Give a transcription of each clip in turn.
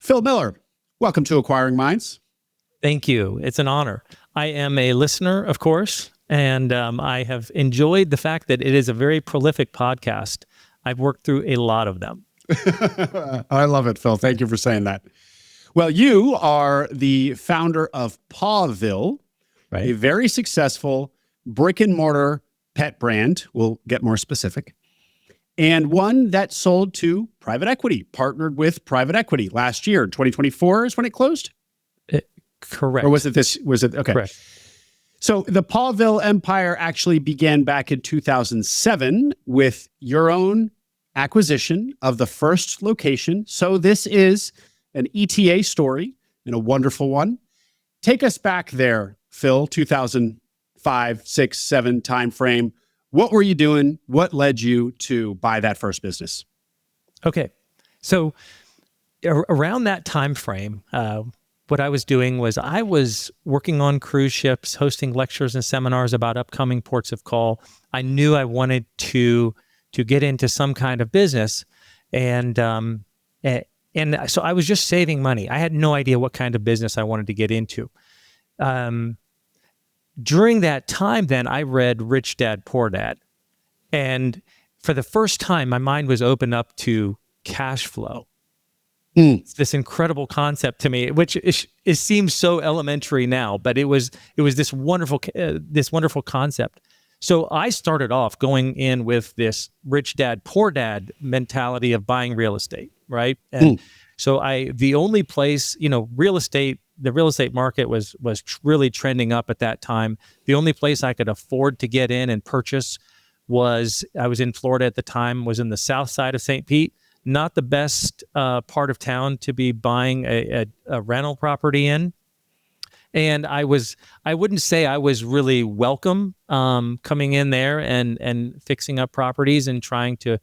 Phil Miller, welcome to Acquiring Minds. Thank you. It's an honor. I am a listener, of course, and I have enjoyed the fact that it is a very prolific podcast. I've worked through a lot of them. I love it, Phil. Thank you for saying that. Well, you are the founder of Pawville, Right. a very successful brick and mortar pet brand. We'll get more specific. And one that sold to private equity, partnered with private equity last year. 2024 is when it closed? Correct. Or was it this? Was it? Okay. Correct. So the Pawville empire actually began back in 2007 with your own acquisition of the first location. So this is an ETA story and a wonderful one. Take us back there, Phil, 2005, 6, 7 timeframe. What were you doing? What led you to buy that first business? Okay. So around that time frame, what I was doing was I was working on cruise ships, hosting lectures and seminars about upcoming ports of call. I knew I wanted to get into some kind of business, and so I was just saving money. I had no idea what kind of business I wanted to get into. During that time, then I read Rich Dad, Poor Dad, and for the first time, my mind was opened up to cash flow. It's this incredible concept to me, which it seems so elementary now, but it was this wonderful concept. So I started off going in with this Rich Dad, Poor Dad mentality of buying real estate, right? And so the only place, the real estate market was really trending up at that time. The only place I could afford to get in and purchase I was in Florida at the time, was in the south side of St. Pete. Not the best part of town to be buying a rental property in. And I wouldn't say I was really welcome coming in there and fixing up properties and trying to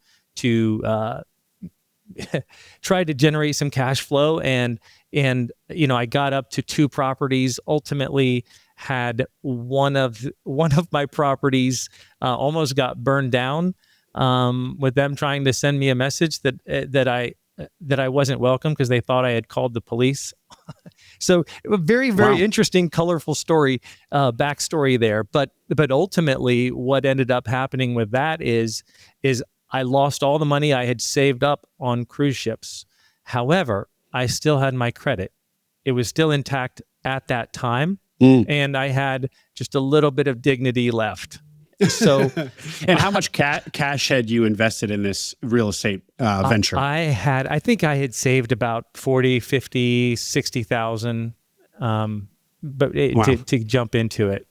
try to generate some cash flow. And I got up to 2 properties, ultimately had one of my properties almost got burned down. With them trying to send me a message that I wasn't welcome because they thought I had called the police. So a very, very interesting, colorful story, backstory there. But ultimately, what ended up happening with that is I lost all the money I had saved up on cruise ships. However, I still had my credit. It was still intact at that time, and I had just a little bit of dignity left. So, and how much cash had you invested in this real estate venture? I think I had saved about 40, 50, 60,000, to jump into it.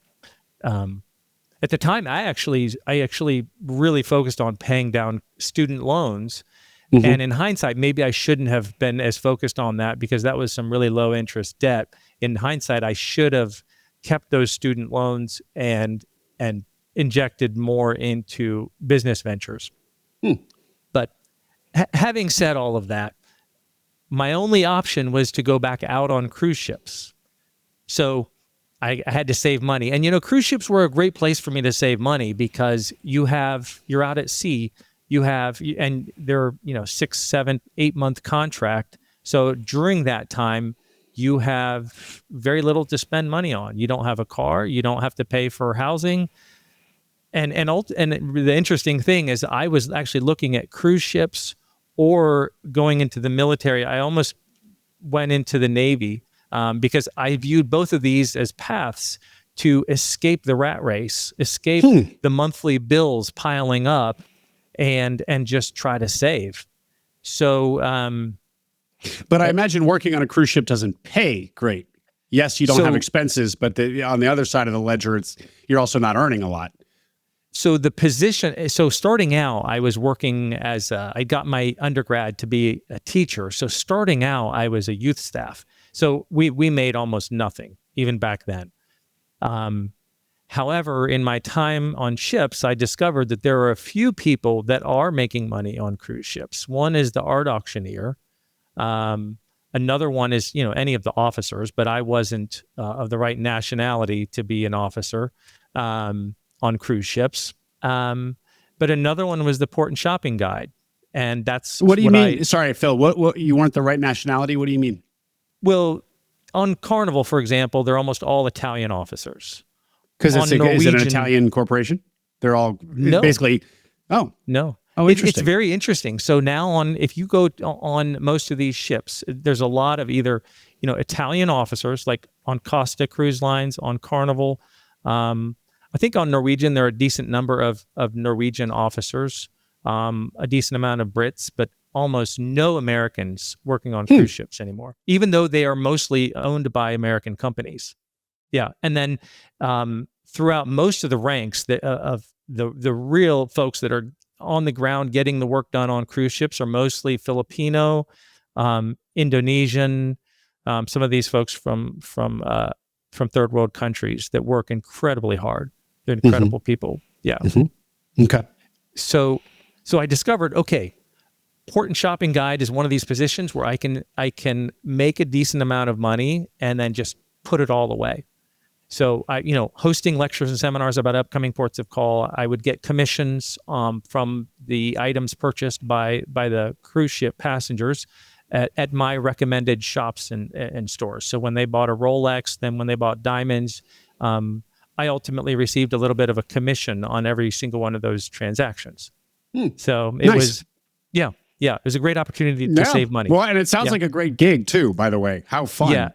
At the time, I actually really focused on paying down student loans. And in hindsight, maybe I shouldn't have been as focused on that because that was some really low interest debt. In hindsight, I should have kept those student loans and injected more into business ventures. But having said all of that, my only option was to go back out on cruise ships. So I had to save money. And, cruise ships were a great place for me to save money because you're out at sea, and they're, 6, 7, 8 month contract. So during that time, you have very little to spend money on. You don't have a car. You don't have to pay for housing. And the interesting thing is I was actually looking at cruise ships or going into the military. I almost went into the Navy because I viewed both of these as paths to escape the rat race, escape the monthly bills piling up, and just try to save. So, but I imagine working on a cruise ship doesn't pay great. Yes, you don't have expenses, but on the other side of the ledger, you're also not earning a lot. So starting out, I was working I got my undergrad to be a teacher. So starting out, I was a youth staff. So we made almost nothing, even back then. However, in my time on ships, I discovered that there are a few people that are making money on cruise ships. One is the art auctioneer. Another one is, any of the officers, but I wasn't of the right nationality to be an officer. On cruise ships. But another one was the port and shopping guide. And that's what do you mean? Sorry, Phil, what you weren't the right nationality? What do you mean? Well, on Carnival, for example, they're almost all Italian officers. Because On is it an Norwegian, Italian corporation? They're all No. basically. Oh, no. It's interesting. very interesting. So now if you go on most of these ships, there's a lot of either, Italian officers, like on Costa Cruise Lines, on Carnival. I think on Norwegian, there are a decent number of Norwegian officers, a decent amount of Brits, but almost no Americans working on cruise ships anymore, even though they are mostly owned by American companies. Yeah. And then throughout most of the ranks of the real folks that are on the ground getting the work done on cruise ships are mostly Filipino, Indonesian, some of these folks from third world countries that work incredibly hard. They're incredible people. Yeah. Okay. So I discovered, okay, port and shopping guide is one of these positions where I can make a decent amount of money and then just put it all away. So hosting lectures and seminars about upcoming ports of call, I would get commissions from the items purchased by the cruise ship passengers at my recommended shops and stores. So when they bought a Rolex, then when they bought diamonds, I ultimately received a little bit of a commission on every single one of those transactions. So it was, it was a great opportunity to save money. Well, and it sounds like a great gig too, by the way. How fun. Yeah.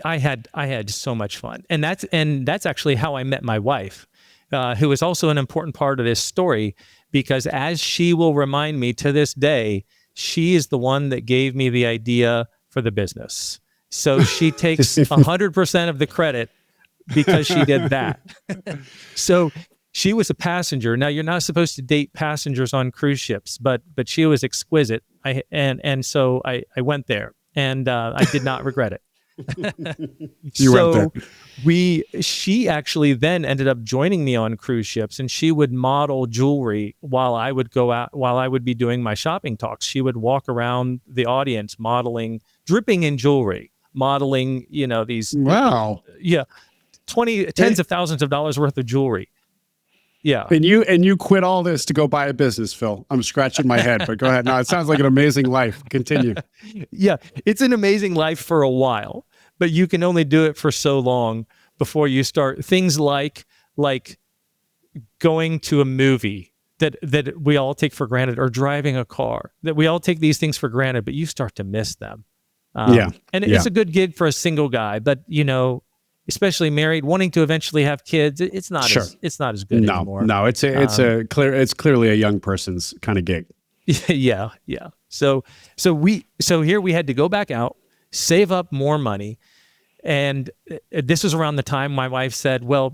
I had so much fun. And that's actually how I met my wife, who is also an important part of this story, because as she will remind me to this day, she is the one that gave me the idea for the business. So she takes 100% of the credit because she did that. So she was a passenger. Now, you're not supposed to date passengers on cruise ships, but she was exquisite. So I went there, and I did not regret it. She actually then ended up joining me on cruise ships, and she would model jewelry while I would be doing my shopping talks. She would walk around the audience modeling, dripping in jewelry, modeling, these. Wow. Yeah. Tens of thousands of dollars worth of jewelry. Yeah. And you quit all this to go buy a business, Phil. I'm scratching my head, but go ahead. No, it sounds like an amazing life. Continue. Yeah. It's an amazing life for a while, but you can only do it for so long before you start things like going to a movie that we all take for granted, or driving a car, that we all take these things for granted, but you start to miss them. And it's a good gig for a single guy, but especially married, wanting to eventually have kids, it's not as good anymore. No, it's clearly a young person's kind of gig. Yeah. So here we had to go back out, save up more money, and this was around the time my wife said, well,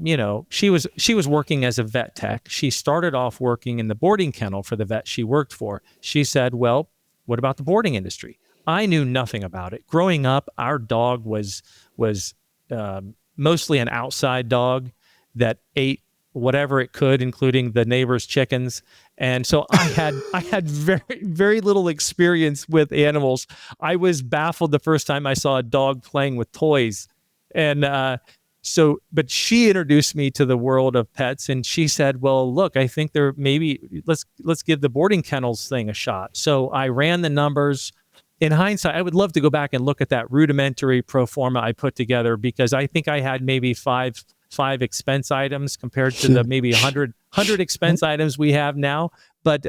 she was working as a vet tech. She started off working in the boarding kennel for the vet she worked for. She said, well, what about the boarding industry? I knew nothing about it. Growing up, our dog was mostly an outside dog that ate whatever it could, including the neighbor's chickens. And so I had very, very little experience with animals. I was baffled the first time I saw a dog playing with toys. And but she introduced me to the world of pets, and she said, well, look, I think let's give the boarding kennels thing a shot. So I ran the numbers. In hindsight, I would love to go back and look at that rudimentary pro forma I put together, because I think I had maybe five expense items compared to the maybe 100 expense items we have now. But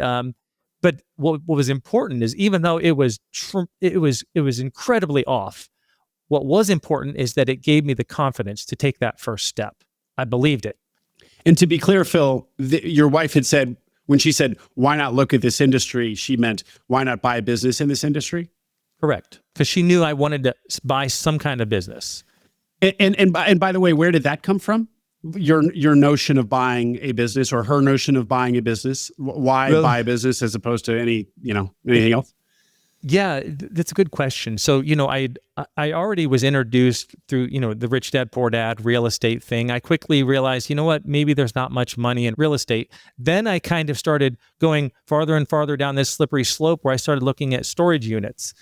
what was important is, even though it was incredibly off, what was important is that it gave me the confidence to take that first step. I believed it. And to be clear, Phil, your wife had said, when she said, why not look at this industry, she meant, why not buy a business in this industry? Correct. Because she knew I wanted to buy some kind of business. And by the way, where did that come from? Your notion of buying a business, or her notion of buying a business? Why buy a business as opposed to anything else? Yeah, that's a good question. So, I already was introduced through, the Rich Dad, Poor Dad real estate thing. I quickly realized, maybe there's not much money in real estate. Then I kind of started going farther and farther down this slippery slope, where I started looking at storage units.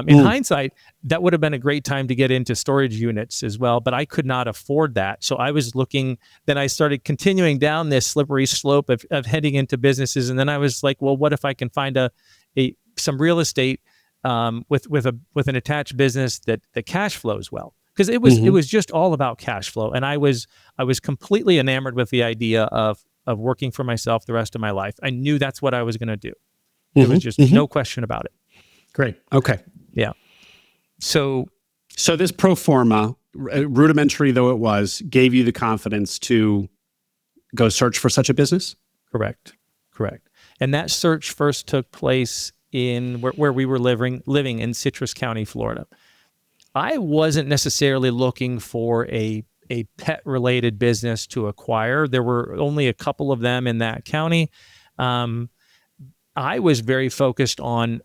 In hindsight, that would have been a great time to get into storage units as well, but I could not afford that. So I was looking, then I started continuing down this slippery slope of heading into businesses. And then I was like, well, what if I can find some real estate with an attached business that cash flows well, because it was just all about cash flow, and I was completely enamored with the idea of working for myself the rest of my life. I knew that's what I was going to do. There was just no question about it. Great. Okay. Yeah. So this pro forma, rudimentary though it was, gave you the confidence to go search for such a business? Correct. And that search first took place in where we were living in Citrus County, Florida. I wasn't necessarily looking for a pet-related business to acquire. There were only a couple of them in that county. I was very focused on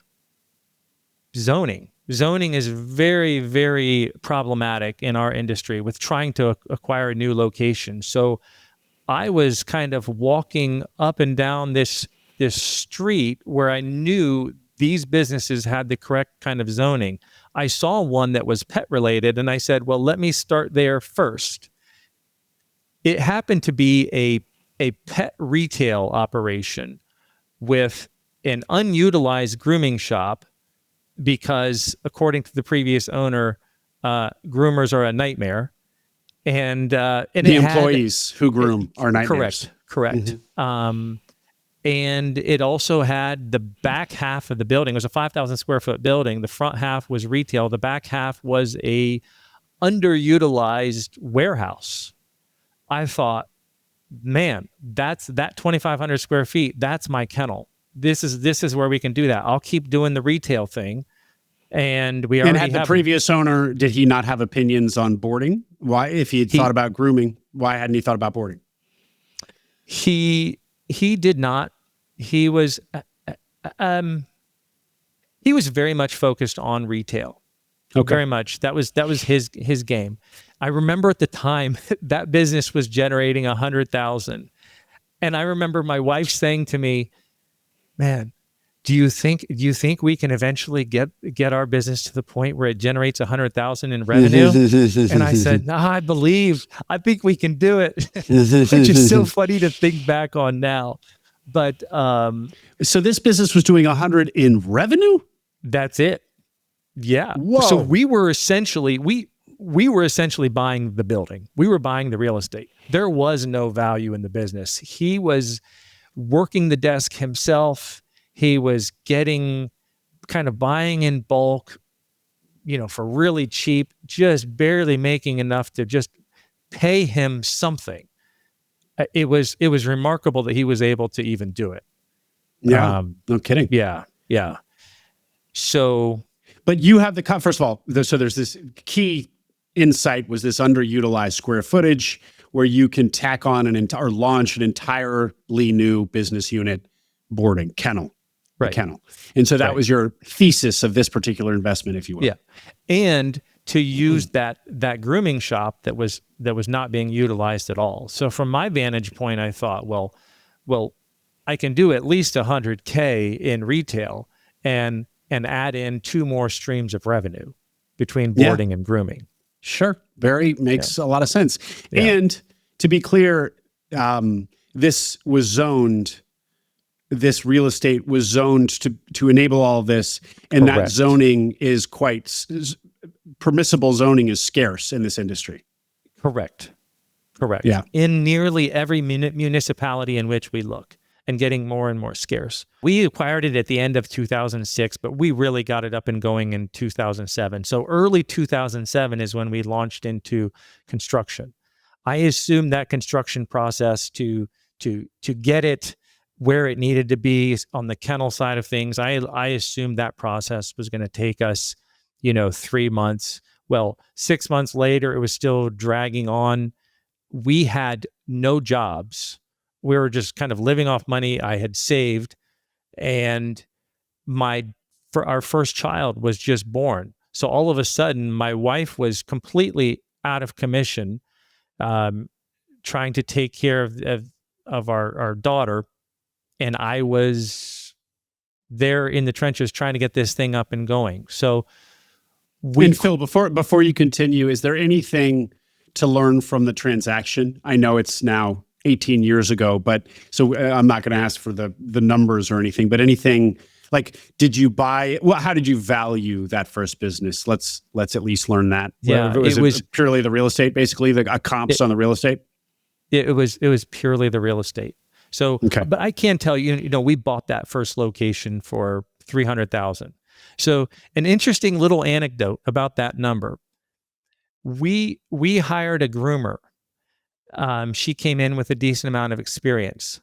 zoning. Zoning is very, very problematic in our industry with trying to acquire a new location. So I was kind of walking up and down this street where I knew these businesses had the correct kind of zoning. I saw one that was pet related, and I said, well, let me start there first. It happened to be a pet retail operation with an unutilized grooming shop, because according to the previous owner, groomers are a nightmare. And the employees who groom are nightmares. Correct. And it also had the back half of the building. It was a 5,000 square foot building. The front half was retail. The back half was a underutilized warehouse. I thought, man, that's that 2,500 square feet. That's my kennel. This is where we can do that. I'll keep doing the retail thing. And we already had the previous owner, did he not have opinions on boarding? Why, if he had thought about grooming, why hadn't he thought about boarding? He did not. He was very much focused on retail. Okay. Very much. That was his game. I remember at the time that business was generating $100,000. And I remember my wife saying to me, man, do you think we can eventually get our business to the point where it generates $100,000 in revenue? And I said, no, I think we can do it. It's just so funny to think back on now. But so this business was doing 100 in revenue? That's it. Yeah. Whoa. So we were essentially buying the building. We were buying the real estate. There was no value in the business. He was working the desk himself. He was buying in bulk, for really cheap, just barely making enough to just pay him something. It was remarkable that he was able to even do it. Yeah, no kidding. Yeah. So, but you have first of all, so there's this key insight was this underutilized square footage where you can tack on or launch an entirely new business unit, boarding, kennel. Right. Kennel. And so that was your thesis of this particular investment, if you will. Yeah. And to use that grooming shop that was not being utilized at all. So from my vantage point, I thought, well, I can do at least $100K in retail and add in 2 more streams of revenue between boarding and grooming. Sure. Makes a lot of sense. Yeah. And to be clear, this real estate was zoned to enable all of this. And Correct. That zoning is permissible zoning is scarce in this industry. Correct. Yeah. In nearly every municipality in which we look, and getting more and more scarce. We acquired it at the end of 2006, but we really got it up and going in 2007. So early 2007 is when we launched into construction. I assumed that construction process to get it where it needed to be on the kennel side of things. I assumed that process was going to take us, 3 months. Well, 6 months later, it was still dragging on. We had no jobs. We were just kind of living off money I had saved, and our first child was just born. So all of a sudden, my wife was completely out of commission, trying to take care of our daughter, and I was there in the trenches trying to get this thing up and going. So, Phil, before you continue, is there anything to learn from the transaction? I know it's now 18 years ago, but so I'm not going to ask for the numbers or anything, but anything Like, did you buy? Well, how did you value that first business? Let's at least learn that. Yeah, Was it purely the real estate, basically the comps on the real estate? It was purely the real estate. So, Okay. but I can tell you, we bought that first location for $300,000. So, an interesting little anecdote about that number. We hired a groomer. She came in with a decent amount of experience.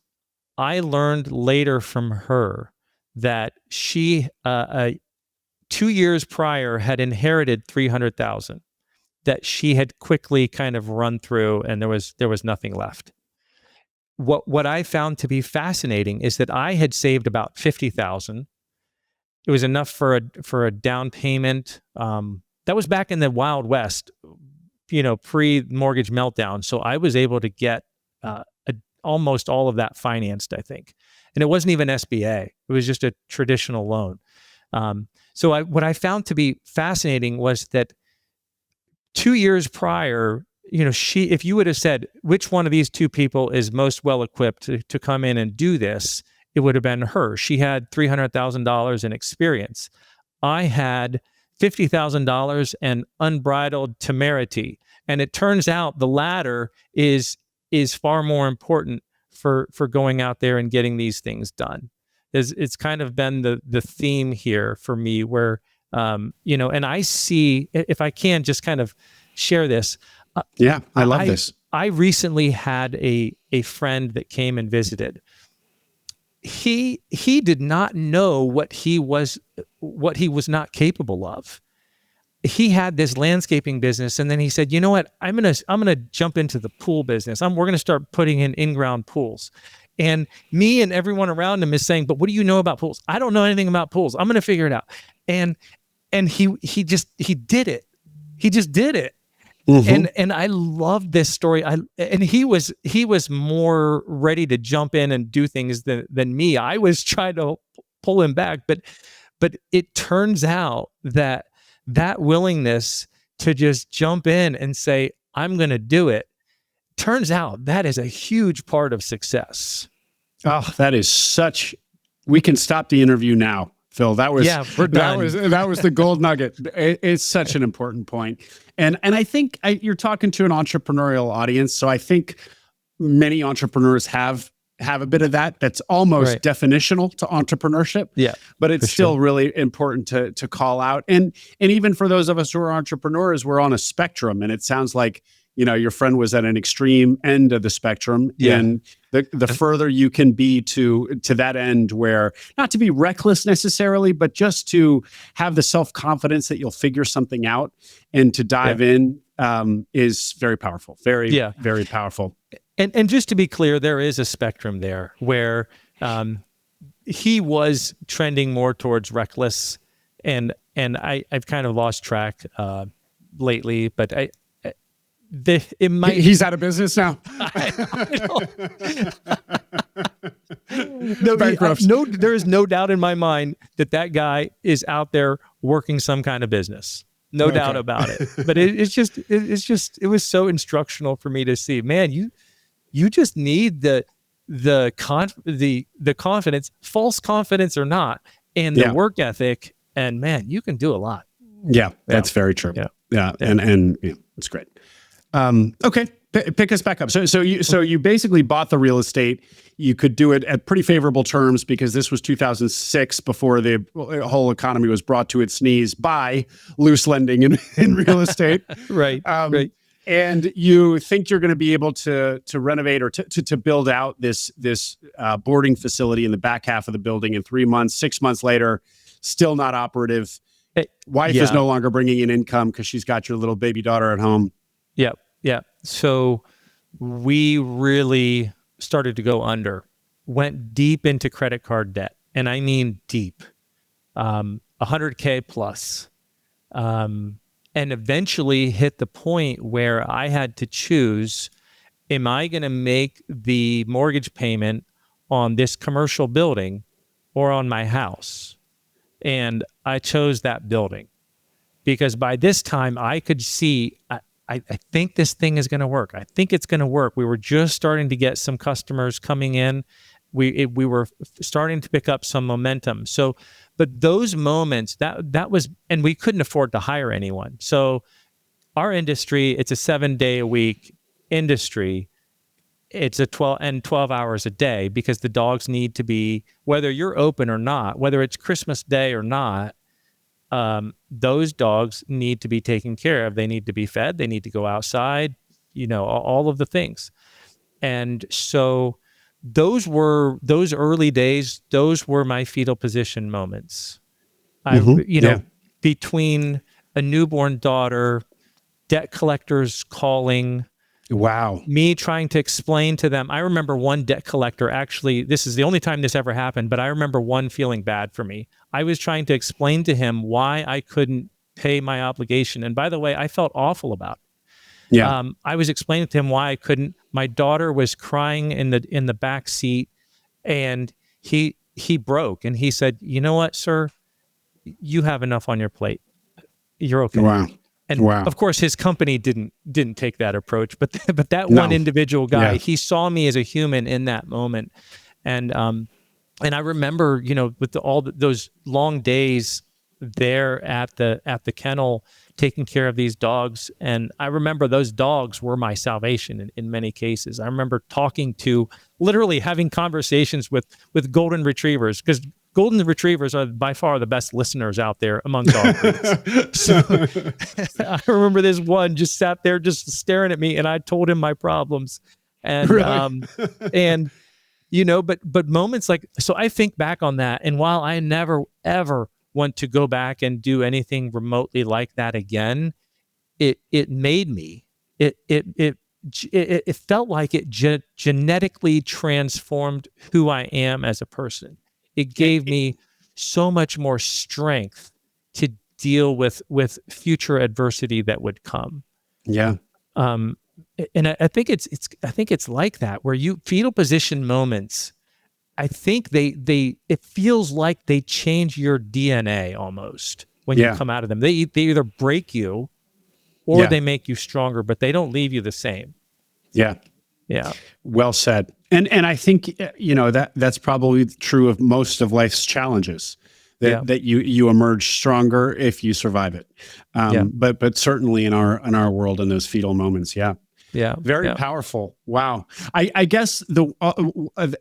I learned later from her that she 2 years prior had inherited $300,000 that she had quickly kind of run through, and there was nothing left. What I found to be fascinating is that I had saved about $50,000. It was enough for a down payment. That was back in the Wild West, pre-mortgage meltdown. So I was able to get almost all of that financed, I think. And it wasn't even SBA. It was just a traditional loan. So what I found to be fascinating was that 2 years prior, if you would have said, which one of these two people is most well equipped to come in and do this, it would have been her. She had $300,000 in experience. I had $50,000 and unbridled temerity. And it turns out the latter is far more important for going out there and getting these things done. It's kind of been the theme here for me where, and I see, if I can just kind of share this. Yeah, I love this. I recently had a friend that came and visited. He did not know what he was not capable of. He had this landscaping business, and then he said, "You know what? I'm gonna jump into the pool business. We're gonna start putting in-ground pools." And me and everyone around him is saying, "But what do you know about pools?" "I don't know anything about pools. I'm gonna figure it out." And he did it. He just did it. Mm-hmm. And I love this story. And he was more ready to jump in and do things than me. I was trying to pull him back, but it turns out that willingness to just jump in and say, "I'm going to do it," turns out that is a huge part of success. Oh, that is such. We can stop the interview now, Phil. We're done. That was the gold nugget. It's such an important point. And I think you're talking to an entrepreneurial audience. So I think many entrepreneurs have a bit of that. That's almost definitional to entrepreneurship. Yeah. But it's still really important to call out. And even for those of us who are entrepreneurs, we're on a spectrum. And it sounds like, your friend was at an extreme end of the spectrum. Yeah. And the further you can be to that end, where not to be reckless necessarily, but just to have the self-confidence that you'll figure something out and to dive in is very powerful. Very, very powerful. And just to be clear, there is a spectrum there where he was trending more towards reckless, and I've kind of lost track lately, but he's out of business now. There is no doubt in my mind that guy is out there working some kind of business. No doubt about it. But it was so instructional for me to see, man, you just need the confidence, false confidence or not, and the work ethic, and man, you can do a lot. Yeah, that's very true. Yeah. And it's great. Okay, pick us back up. So you basically bought the real estate. You could do it at pretty favorable terms because this was 2006, before the whole economy was brought to its knees by loose lending in real estate. Right. And you think you're going to be able to renovate or to build out this boarding facility in the back half of the building in 3 months. 6 months later, still not operative. Wife is no longer bringing in income because she's got your little baby daughter at home. Yeah. So we really started to go under, went deep into credit card debt. And I mean deep, $100K plus. And eventually hit the point where I had to choose, am I going to make the mortgage payment on this commercial building or on my house? And I chose that building because by this time I could see, I think this thing is going to work. I think it's going to work. We were just starting to get some customers coming in, We were starting to pick up some momentum. So, but those moments that was, and we couldn't afford to hire anyone. So our industry, it's a 7-day a week industry. It's a 12 hours a day, because the dogs need to be, whether you're open or not, whether it's Christmas Day or not, those dogs need to be taken care of. They need to be fed. They need to go outside, all of the things. And so those early days, those were my fetal position moments. Between a newborn daughter, debt collectors calling, Wow. me trying to explain to them. I remember one debt collector, actually, this is the only time this ever happened, but I remember one feeling bad for me. I was trying to explain to him why I couldn't pay my obligation. And by the way, I felt awful about it. Yeah. I was explaining to him why I couldn't. My daughter was crying in the back seat, and he broke, and he said, "You know what, sir? You have enough on your plate. You're okay." Wow. And wow. Of course, his company didn't take that approach, but that one individual guy, he saw me as a human in that moment, and I remember, with those long days there at the kennel, taking care of these dogs, and I remember those dogs were my salvation in many cases. I remember literally having conversations with golden retrievers, because golden retrievers are by far the best listeners out there among dog breeds. So I remember this one just sat there just staring at me, and I told him my problems. And Really? but moments like, so I think back on that, and while I never ever want to go back and do anything remotely like that again, it made me. It felt like it genetically transformed who I am as a person. It gave me so much more strength to deal with future adversity that would come. Yeah. And I think it's like that, where fetal position moments, I think it feels like they change your DNA almost when you come out of them. They either break you or they make you stronger, but they don't leave you the same. Yeah. Yeah. Well said. And I think, that's probably true of most of life's challenges, that you emerge stronger if you survive it. But certainly in our world, in those fetal moments. Yeah. Yeah. Very powerful. Wow. I guess in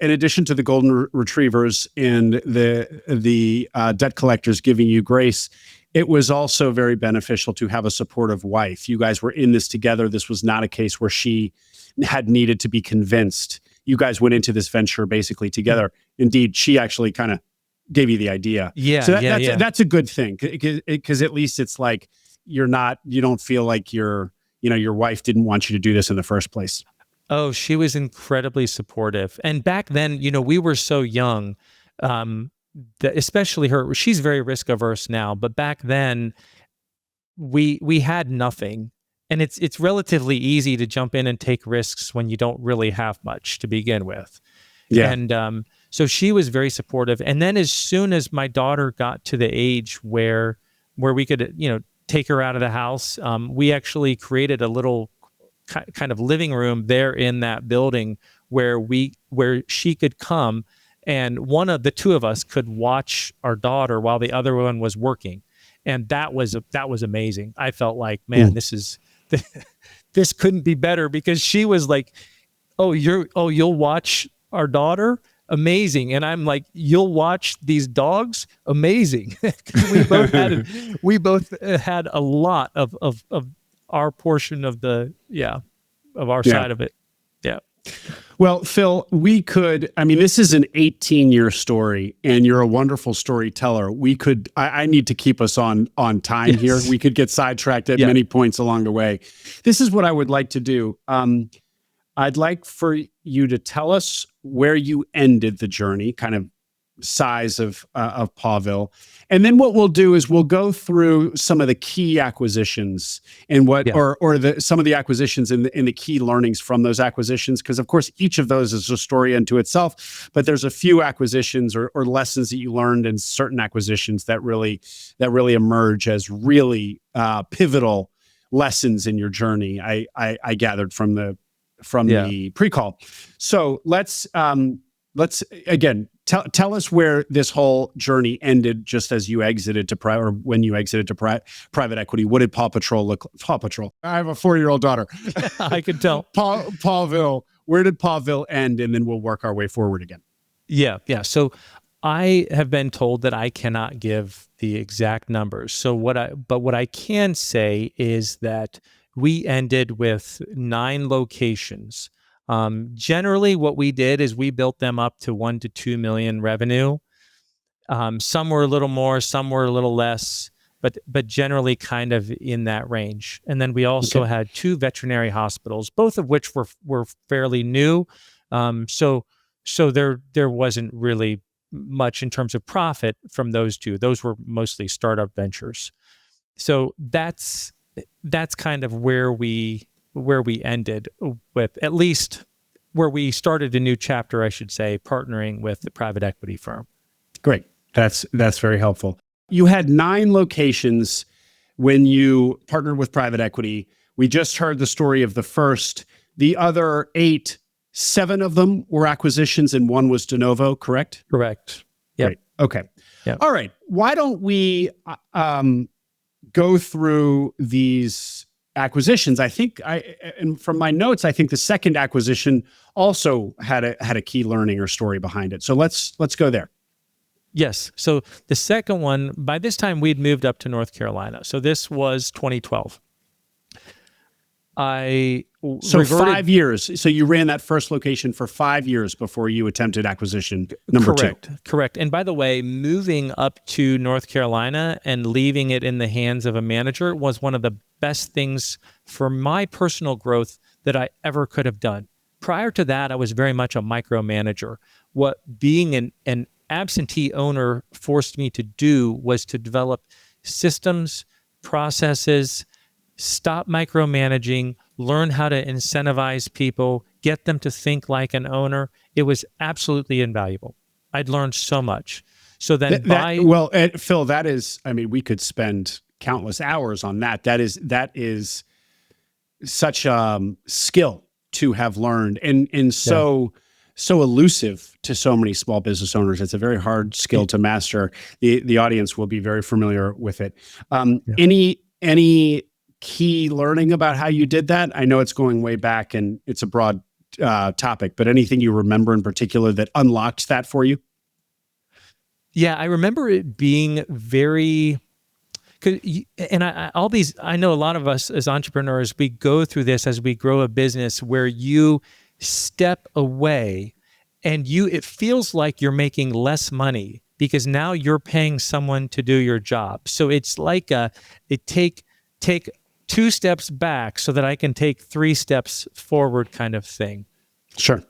addition to the golden retrievers and the debt collectors giving you grace, it was also very beneficial to have a supportive wife. You guys were in this together. This was not a case where she had needed to be convinced. You guys went into this venture basically together. Indeed, she actually kind of gave you the idea. Yeah. So that's a good thing, because at least it's like you don't feel like your wife didn't want you to do this in the first place. Oh, she was incredibly supportive. And back then, we were so young, especially her. She's very risk averse now, but back then we had nothing. And it's relatively easy to jump in and take risks when you don't really have much to begin with. Yeah. And so she was very supportive. And then as soon as my daughter got to the age where we could, take her out of the house, we actually created a little kind of living room there in that building where she could come, and the two of us could watch our daughter while the other one was working. And that was amazing. I felt like, man, this couldn't be better, because she was like, you'll watch our daughter? Amazing. And I'm like, you'll watch these dogs? Amazing. we both had a lot of our portion of our side of it. Yeah. Well, Phil, this is an 18-year story, and you're a wonderful storyteller. I need to keep us on time here. We could get sidetracked at many points along the way. This is what I would like to do. I'd like for you to tell us where you ended the journey, kind of size of Pawville. And then what we'll do is we'll go through some of the key acquisitions and some of the acquisitions and the key learnings from those acquisitions. Because of course, each of those is a story unto itself, but there's a few acquisitions or lessons that you learned in certain acquisitions that really emerge as really pivotal lessons in your journey. I gathered from the pre-call. So let's let's again tell us where this whole journey ended, just as you exited to or when you exited to private equity. What did Paw Patrol look? Paw Patrol. I have a 4-year-old daughter. I can tell. Pawville. Where did Pawville end? And then we'll work our way forward again. Yeah. So I have been told that I cannot give the exact numbers. So what I can say is that we ended with 9 locations. Generally, what we did is we built them up to 1 to 2 million revenue. Some were a little more, some were a little less, but generally kind of in that range. And then we also had 2 veterinary hospitals, both of which were fairly new. So there wasn't really much in terms of profit from those 2. Those were mostly startup ventures. So that's kind of where we ended, with at least where we started a new chapter, I should say, partnering with the private equity firm. Great. That's very helpful. You had 9 locations when you partnered with private equity. We just heard the story of the first. The other 8, 7 of them were acquisitions and 1 was de novo, correct? Correct. Yep. Great. Okay. Yep. All right. Why don't we go through these acquisitions? I think and from my notes, I think the second acquisition also had a key learning or story behind it. So let's go there. Yes. So the second one, by this time we'd moved up to North Carolina. So this was 2012. So 5 years. So you ran that first location for 5 years before you attempted acquisition number 2. Correct. And by the way, moving up to North Carolina and leaving it in the hands of a manager was one of the best things for my personal growth that I ever could have done. Prior to that, I was very much a micromanager. What being an absentee owner forced me to do was to develop systems, processes, stop micromanaging, learn how to incentivize people, get them to think like an owner. It was absolutely invaluable. I'd learned so much. So then Phil, that is, I mean, we could spend countless hours on that. That is such a skill to have learned and so elusive to so many small business owners. It's a very hard skill to master. The audience will be very familiar with it. Any key learning about how you did that? I know it's going way back and it's a broad topic, but anything you remember in particular that unlocked that for you? Yeah, I remember it being very, I know a lot of us as entrepreneurs, we go through this as we grow a business where you step away and it feels like you're making less money because now you're paying someone to do your job. So it's like take 2 steps back so that I can take 3 steps forward kind of thing. Sure.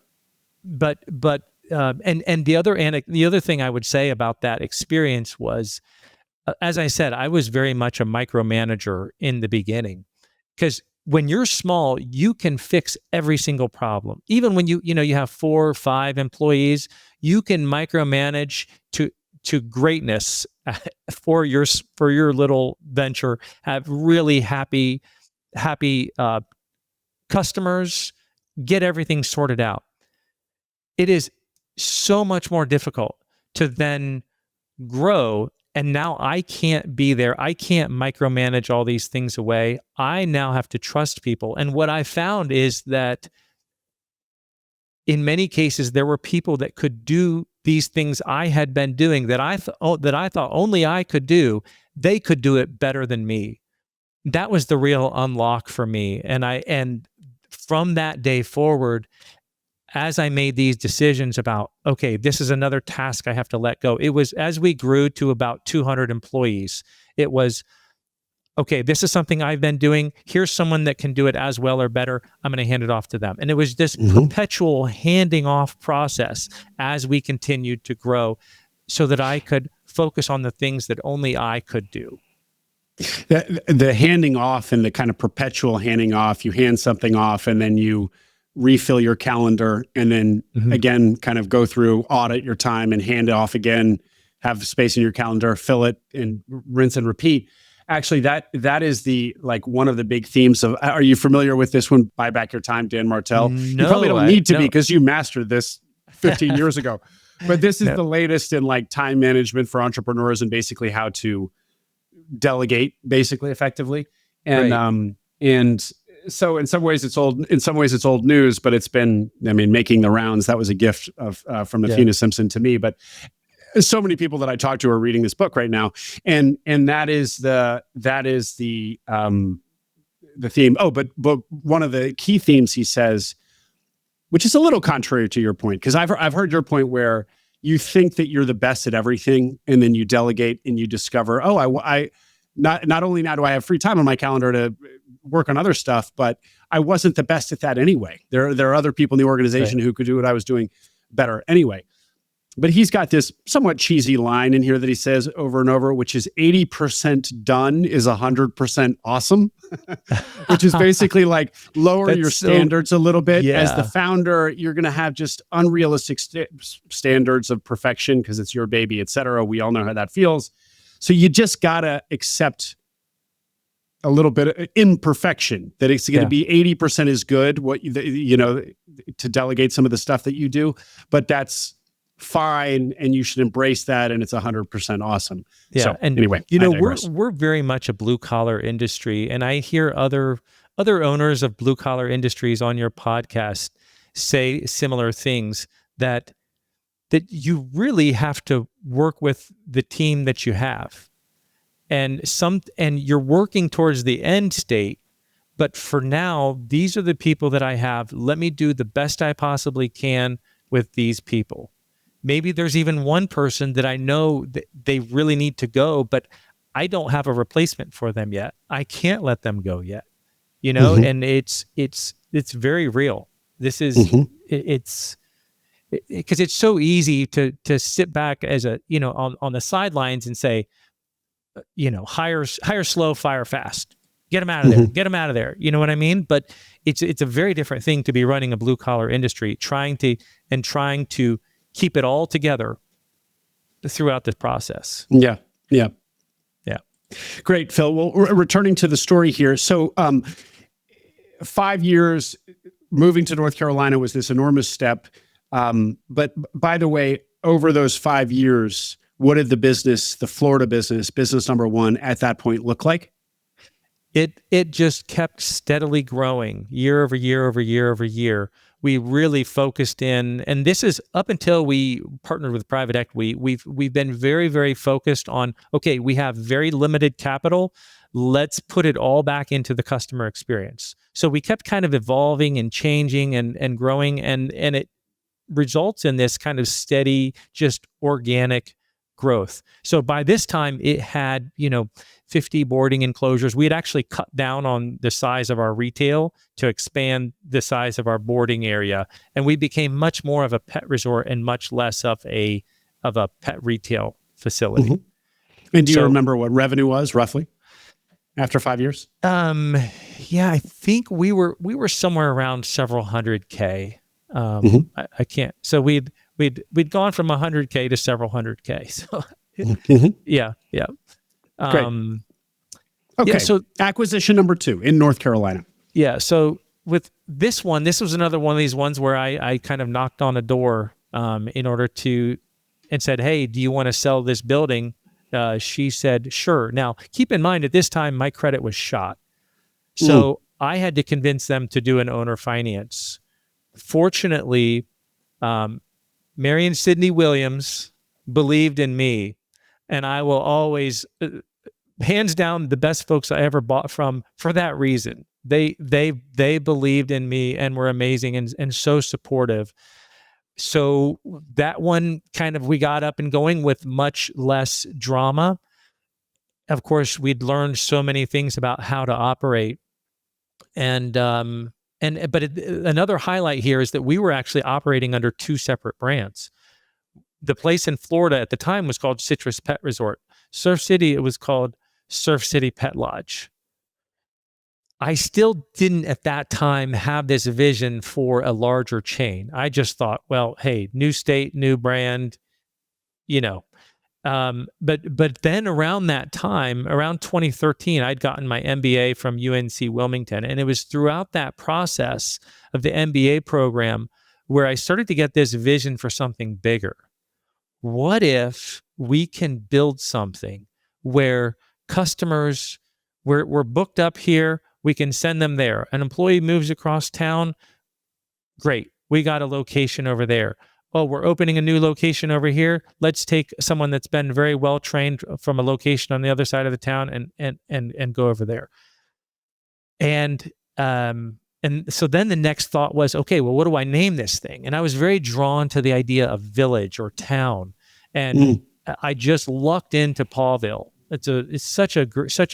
But the other thing I would say about that experience was, as I said, I was very much a micromanager in the beginning, because when you're small, you can fix every single problem. Even when you have 4 or 5 employees, you can micromanage to greatness for your little venture. Have really happy customers, get everything sorted out. It is so much more difficult to then grow. And now I can't be there. I can't micromanage all these things away. I now have to trust people. And what I found is that in many cases, there were people that could do these things I had been doing that I thought only I could do. They could do it better than me. That was the real unlock for me. And from that day forward, as I made these decisions about, okay, this is another task I have to let go. It was as we grew to about 200 employees, it was, okay, this is something I've been doing. Here's someone that can do it as well or better. I'm going to hand it off to them. And it was this perpetual handing off process as we continued to grow so that I could focus on the things that only I could do. The handing off and the kind of perpetual handing off, you hand something off and then you refill your calendar and then again, kind of go through, audit your time and hand it off again, have space in your calendar, fill it and rinse and repeat. Actually, that is one of the big themes of, are you familiar with this one? Buy Back Your Time, Dan Martell. No, you probably don't need to be because you mastered this 15 years ago. But this is the latest in like time management for entrepreneurs and basically how to delegate basically effectively. And Right. and so in some ways it's old news, but it's been, I mean, making the rounds. That was a gift of from Athena Simpson to me. But so many people that I talk to are reading this book right now, and that is the theme. Oh, but one of the key themes he says, which is a little contrary to your point, because I've heard your point where you think that you're the best at everything, and then you delegate and you discover, oh, I not only now do I have free time on my calendar to work on other stuff, but I wasn't the best at that anyway. There are other people in the organization who could do what I was doing better anyway. But he's got this somewhat cheesy line in here that he says over and over, which is 80% done is 100% awesome, which is basically like lower your standards a little bit. Yeah. As the founder, you're going to have just unrealistic standards of perfection because it's your baby, et cetera. We all know how that feels. So you just got to accept a little bit of imperfection, that it's going to be 80% is good, to delegate some of the stuff that you do, but that's fine, and you should embrace that, and it's 100% awesome. Yeah. So, and anyway, we're very much a blue collar industry, and I hear other owners of blue collar industries on your podcast say similar things, that you really have to work with the team that you have. And you're working towards the end state, but for now, these are the people that I have. Let me do the best I possibly can with these people. Maybe there's even one person that I know that they really need to go, but I don't have a replacement for them yet. I can't let them go yet, and it's very real. This is, it's because it's so easy to sit back as on the sidelines and say, hire slow, fire fast, get them out of there, get them out of there. You know what I mean? But it's a very different thing to be running a blue collar industry, trying to keep it all together throughout the process. Yeah. Great, Phil. Well, returning to the story here. So 5 years moving to North Carolina was this enormous step. But by the way, over those 5 years, what did the Florida business number one at that point look like? It just kept steadily growing year over year over year over year. We really focused in, and this is up until we partnered with private equity. We've been very, very focused on, okay, we have very limited capital. Let's put it all back into the customer experience. So we kept kind of evolving and changing and growing, and it results in this kind of steady, just organic growth. So by this time, it had 50 boarding enclosures. We had actually cut down on the size of our retail to expand the size of our boarding area, and we became much more of a pet resort and much less of a pet retail facility. And do you remember what revenue was roughly after 5 years? I think we were somewhere around several hundred K. I can't. So we'd gone from 100K to several hundred K. So yeah. Great. Okay. So acquisition number 2 in North Carolina. Yeah. So with this one, this was another one of these ones where I kind of knocked on a door in order to, and said, hey, do you want to sell this building? She said, sure. Now, keep in mind, at this time, my credit was shot. So I had to convince them to do an owner finance. Fortunately, Mary and Sidney Williams believed in me, and I will always, hands down, the best folks I ever bought from for that reason. They believed in me and were amazing and so supportive. So that one kind of, we got up and going with much less drama. Of course, we'd learned so many things about how to operate. Another highlight here is that we were actually operating under 2 separate brands. The place in Florida at the time was called Citrus Pet Resort. Surf City, it was called Surf City Pet Lodge. I still didn't at that time have this vision for a larger chain. I just thought, well, hey, new state, new brand, But then around that time, around 2013, I'd gotten my MBA from UNC Wilmington. And it was throughout that process of the MBA program where I started to get this vision for something bigger. What if we can build something where customers, we're booked up here, we can send them there. An employee moves across town, great, we got a location over there. Oh, we're opening a new location over here. Let's take someone that's been very well trained from a location on the other side of the town and go over there. And so then the next thought was, okay, well, what do I name this thing? And I was very drawn to the idea of village or town, and I just lucked into Pawville. It's such a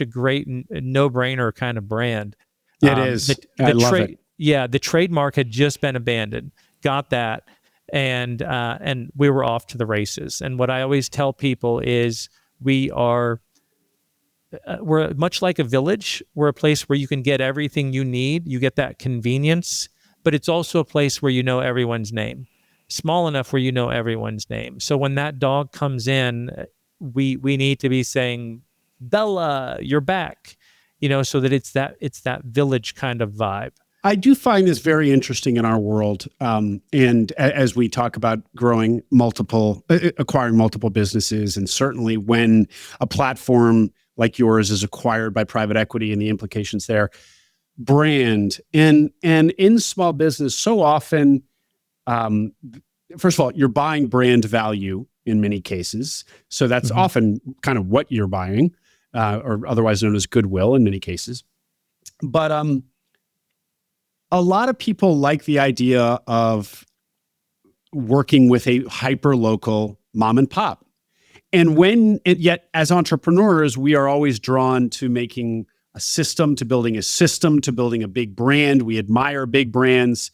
great no-brainer kind of brand. It is. I love it. Yeah, the trademark had just been abandoned. Got that, and we were off to the races. And what I always tell people is we're much like a village. We're a place where you can get everything you need. You get that convenience, but it's also a place where you know everyone's name. Small enough where you know everyone's name. So when that dog comes in, we need to be saying, Bella, you're back, so that it's that village kind of vibe. I do find this very interesting in our world. And as we talk about acquiring multiple businesses, and certainly when a platform like yours is acquired by private equity and the implications there, brand and in small business, so often, first of all, you're buying brand value in many cases. So that's often kind of what you're buying, or otherwise known as goodwill in many cases. But a lot of people like the idea of working with a hyper-local mom and pop. And yet as entrepreneurs, we are always drawn to making a system, to building a big brand. We admire big brands.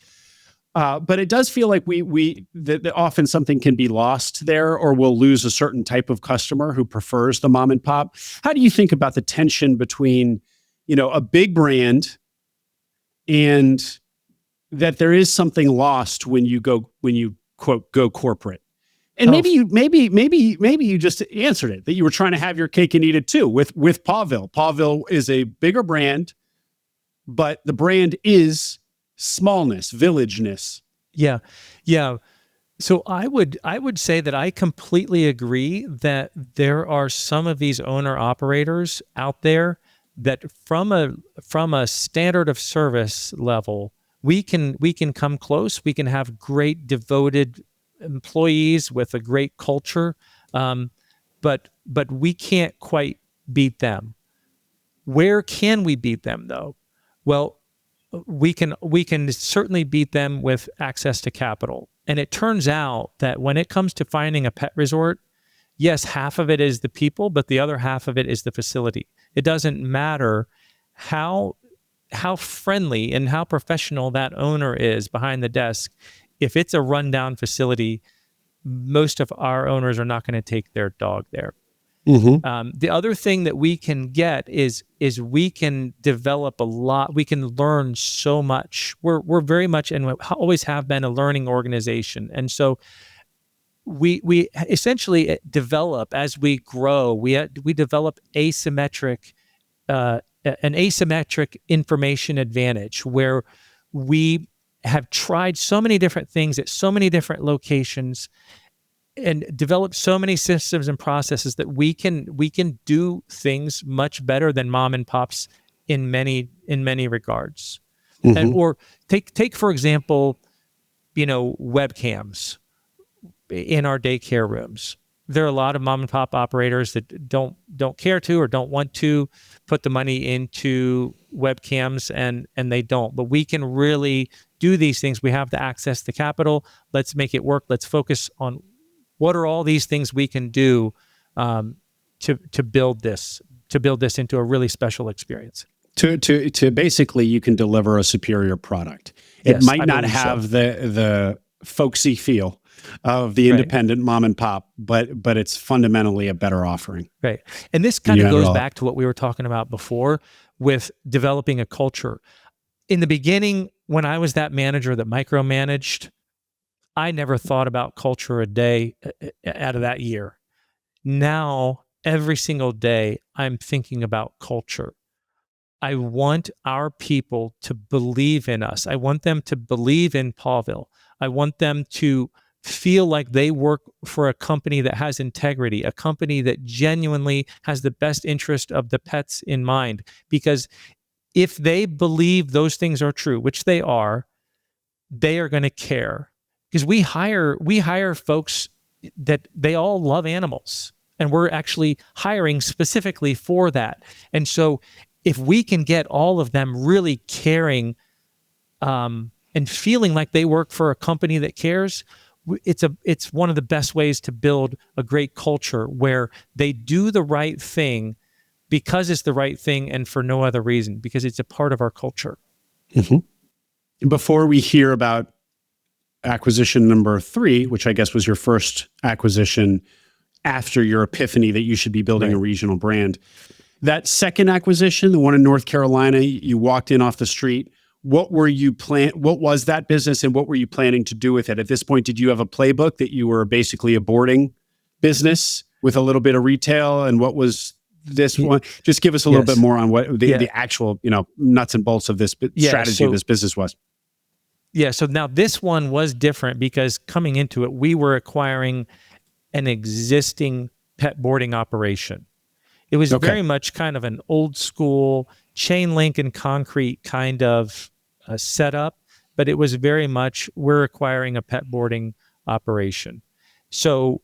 But it does feel like that often something can be lost there, or we'll lose a certain type of customer who prefers the mom and pop. How do you think about the tension between, a big brand and that there is something lost when you quote go corporate? And maybe you just answered it, that you were trying to have your cake and eat it too with Pawville. Pawville is a bigger brand, but the brand is smallness, villageness. Yeah. So I would say that I completely agree that there are some of these owner operators out there that from a standard of service level, we can come close. We can have great devoted employees with a great culture, but we can't quite beat them. Where can we beat them though? Well, we can certainly beat them with access to capital. And it turns out that when it comes to finding a pet resort, yes, half of it is the people, but the other half of it is the facility. It doesn't matter how friendly and how professional that owner is behind the desk. If it's a rundown facility, most of our owners are not going to take their dog there. The other thing that we can get is we can develop a lot. We can learn so much. We're very much, and always have been, a learning organization. And so we essentially develop as we grow. We develop an asymmetric information advantage, where we have tried so many different things at so many different locations and developed so many systems and processes that we can do things much better than mom and pops in many regards. Or take for example, webcams in our daycare rooms. There are a lot of mom and pop operators that don't care to or don't want to put the money into webcams, and they don't. But we can really do these things. We have the access to capital. Let's make it work. Let's focus on what are all these things we can do to build this into a really special experience. To basically, you can deliver a superior product. It might not have the folksy feel of the independent mom and pop, but it's fundamentally a better offering. Right. And this kind of goes back to what we were talking about before with developing a culture. In the beginning, when I was that manager that micromanaged, I never thought about culture a day out of that year. Now, every single day, I'm thinking about culture. I want our people to believe in us. I want them to believe in Pawville. I want them to feel like they work for a company that has integrity, a company that genuinely has the best interest of the pets in mind. Because if they believe those things are true, which they are going to care. Because we hire folks that they all love animals, and we're actually hiring specifically for that. And so if we can get all of them really caring and feeling like they work for a company that cares, it's one of the best ways to build a great culture where they do the right thing because it's the right thing and for no other reason, because it's a part of our culture. Mm-hmm. Before we hear about acquisition number 3, which I guess was your first acquisition after your epiphany that you should be building a regional brand, that second acquisition, the one in North Carolina, you walked in off the street. What was that business, and what were you planning to do with it? At this point, did you have a playbook that you were basically a boarding business with a little bit of retail? And what was this one? Just give us a little bit more on what the actual, nuts and bolts of this strategy of this business was. Yeah. So now this one was different because coming into it, we were acquiring an existing pet boarding operation. It was very much kind of an old school chain link and concrete kind of setup, but it was very much we're acquiring a pet boarding operation. So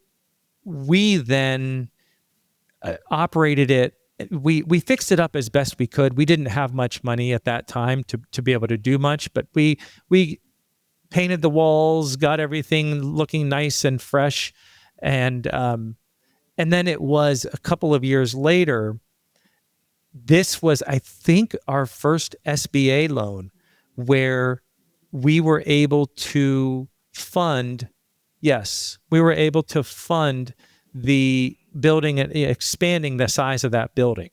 we then operated it. We fixed it up as best we could. We didn't have much money at that time to be able to do much, but we painted the walls, got everything looking nice and fresh, and then it was a couple of years later. This was, I think, our first SBA loan where we were able to fund. Yes, we were able to fund the building and expanding the size of that building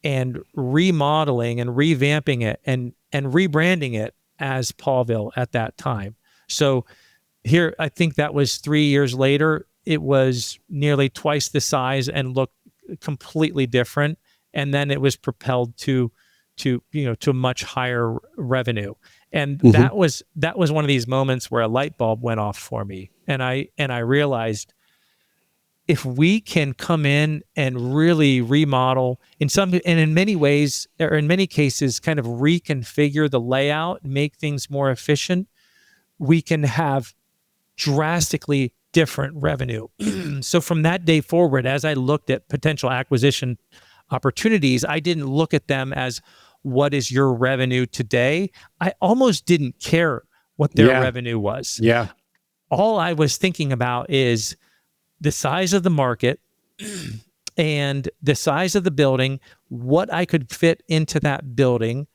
and remodeling and revamping it and rebranding it as Pawville at that time. So here, I think that was 3 years later. It was nearly twice the size and looked completely different. And then it was propelled to much higher revenue. And that was one of these moments where a light bulb went off for me. And I realized if we can come in and really remodel in many ways, or in many cases, kind of reconfigure the layout, make things more efficient, we can have drastically different revenue. So from that day forward, as I looked at potential acquisition opportunities, I didn't look at them as what is your revenue today. I almost didn't care what their revenue was. Yeah. All I was thinking about is the size of the market and the size of the building, what I could fit into that building,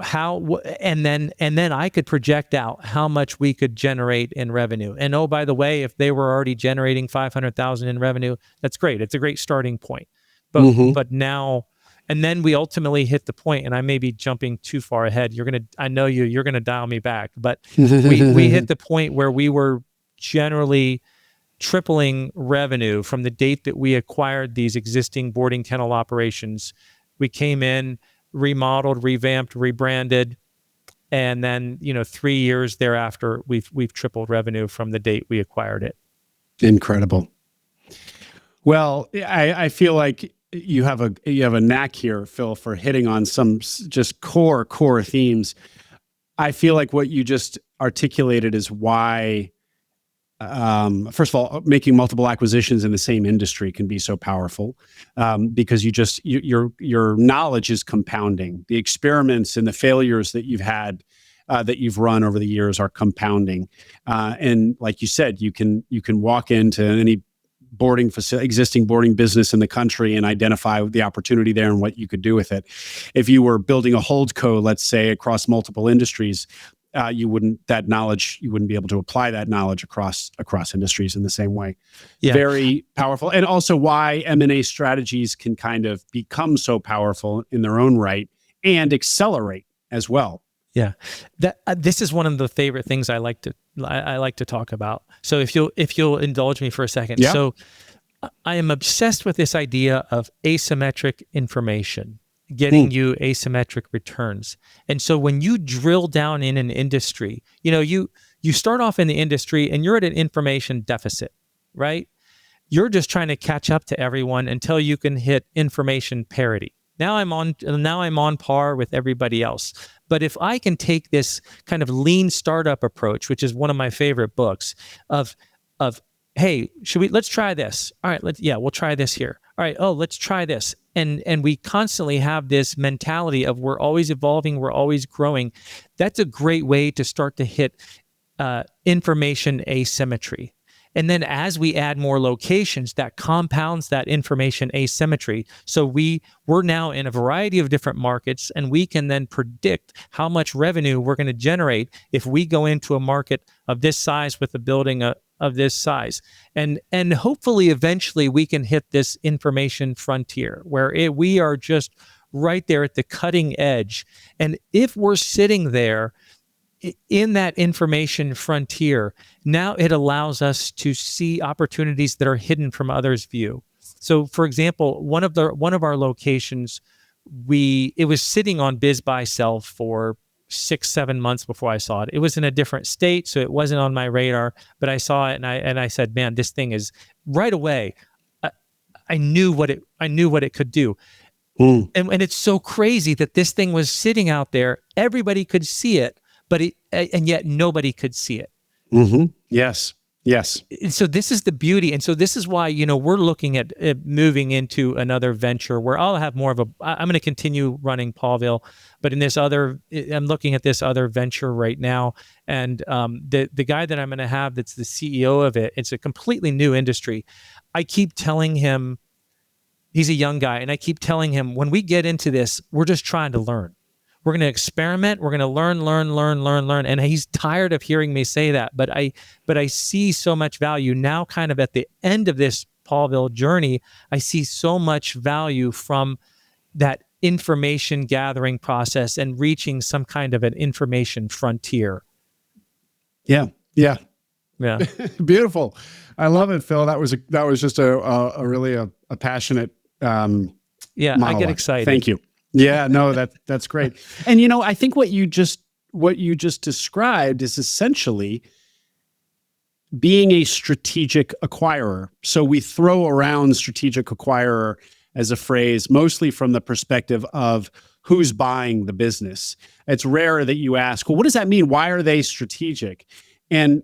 and then I could project out how much we could generate in revenue. And oh, by the way, if they were already generating $500,000 in revenue, that's great. It's a great starting point. But now, and then we ultimately hit the point, and I may be jumping too far ahead. I know you're gonna dial me back, but we hit the point where we were generally tripling revenue from the date that we acquired these existing boarding kennel operations. We came in, remodeled, revamped, rebranded, and then 3 years thereafter, we've tripled revenue from the date we acquired it. Incredible. Well, I feel like you have a knack here, Phil, for hitting on some just core themes. I feel like what you just articulated is why, first of all, making multiple acquisitions in the same industry can be so powerful, because your knowledge is compounding. The experiments and the failures that you've had, that you've run over the years, are compounding. And like you said, you can walk into any existing boarding business in the country and identify the opportunity there and what you could do with it. If you were building a holdco, let's say, across multiple industries, you wouldn't be able to apply that knowledge across industries in the same way. Yeah. Very powerful. And also why M&A strategies can kind of become so powerful in their own right and accelerate as well. Yeah, this is one of the favorite things I like to talk about. So if you'll indulge me for a second. Yeah. So I am obsessed with this idea of asymmetric information, getting you asymmetric returns. And so when you drill down in an industry, you you start off in the industry and you're at an information deficit, right? You're just trying to catch up to everyone until you can hit information parity. Now I'm on par with everybody else. But if I can take this kind of lean startup approach, which is one of my favorite books, of hey, let's try this. All right, we'll try this here. All right, let's try this. And we constantly have this mentality of we're always evolving, we're always growing. That's a great way to start to hit information asymmetry. And then as we add more locations, that compounds that information asymmetry. So we're now in a variety of different markets, and we can then predict how much revenue we're going to generate if we go into a market of this size with a building of this size. And hopefully eventually we can hit this information frontier where we are just right there at the cutting edge. And if we're sitting there in that information frontier, now it allows us to see opportunities that are hidden from others' view. So, for example, one of our locations, it was sitting on Biz Buy Sell for 6-7 months before I saw it. It was in a different state, so it wasn't on my radar. But I saw it, and I said, "Man, this thing is right away." I knew what it could do. And it's so crazy that this thing was sitting out there. Everybody could see it, and yet nobody could see it. Mm-hmm. Yes. And so this is the beauty. And so this is why, we're looking at moving into another venture where I'll have I'm going to continue running Pawville, but I'm looking at this other venture right now. And the guy that I'm going to have that's the CEO of it, it's a completely new industry. I keep telling him, he's a young guy, and I keep telling him, when we get into this, we're just trying to learn. We're going to experiment. We're going to learn. And he's tired of hearing me say that. But I see so much value now, kind of at the end of this Pawville journey. I see so much value from that information gathering process and reaching some kind of an information frontier. Yeah. Beautiful. I love it, Phil. That was just a really passionate monologue. I get excited. Thank you. Yeah, no, that's great. And I think what you just described is essentially being a strategic acquirer. So we throw around strategic acquirer as a phrase, mostly from the perspective of who's buying the business. It's rare that you ask, well, what does that mean? Why are they strategic? And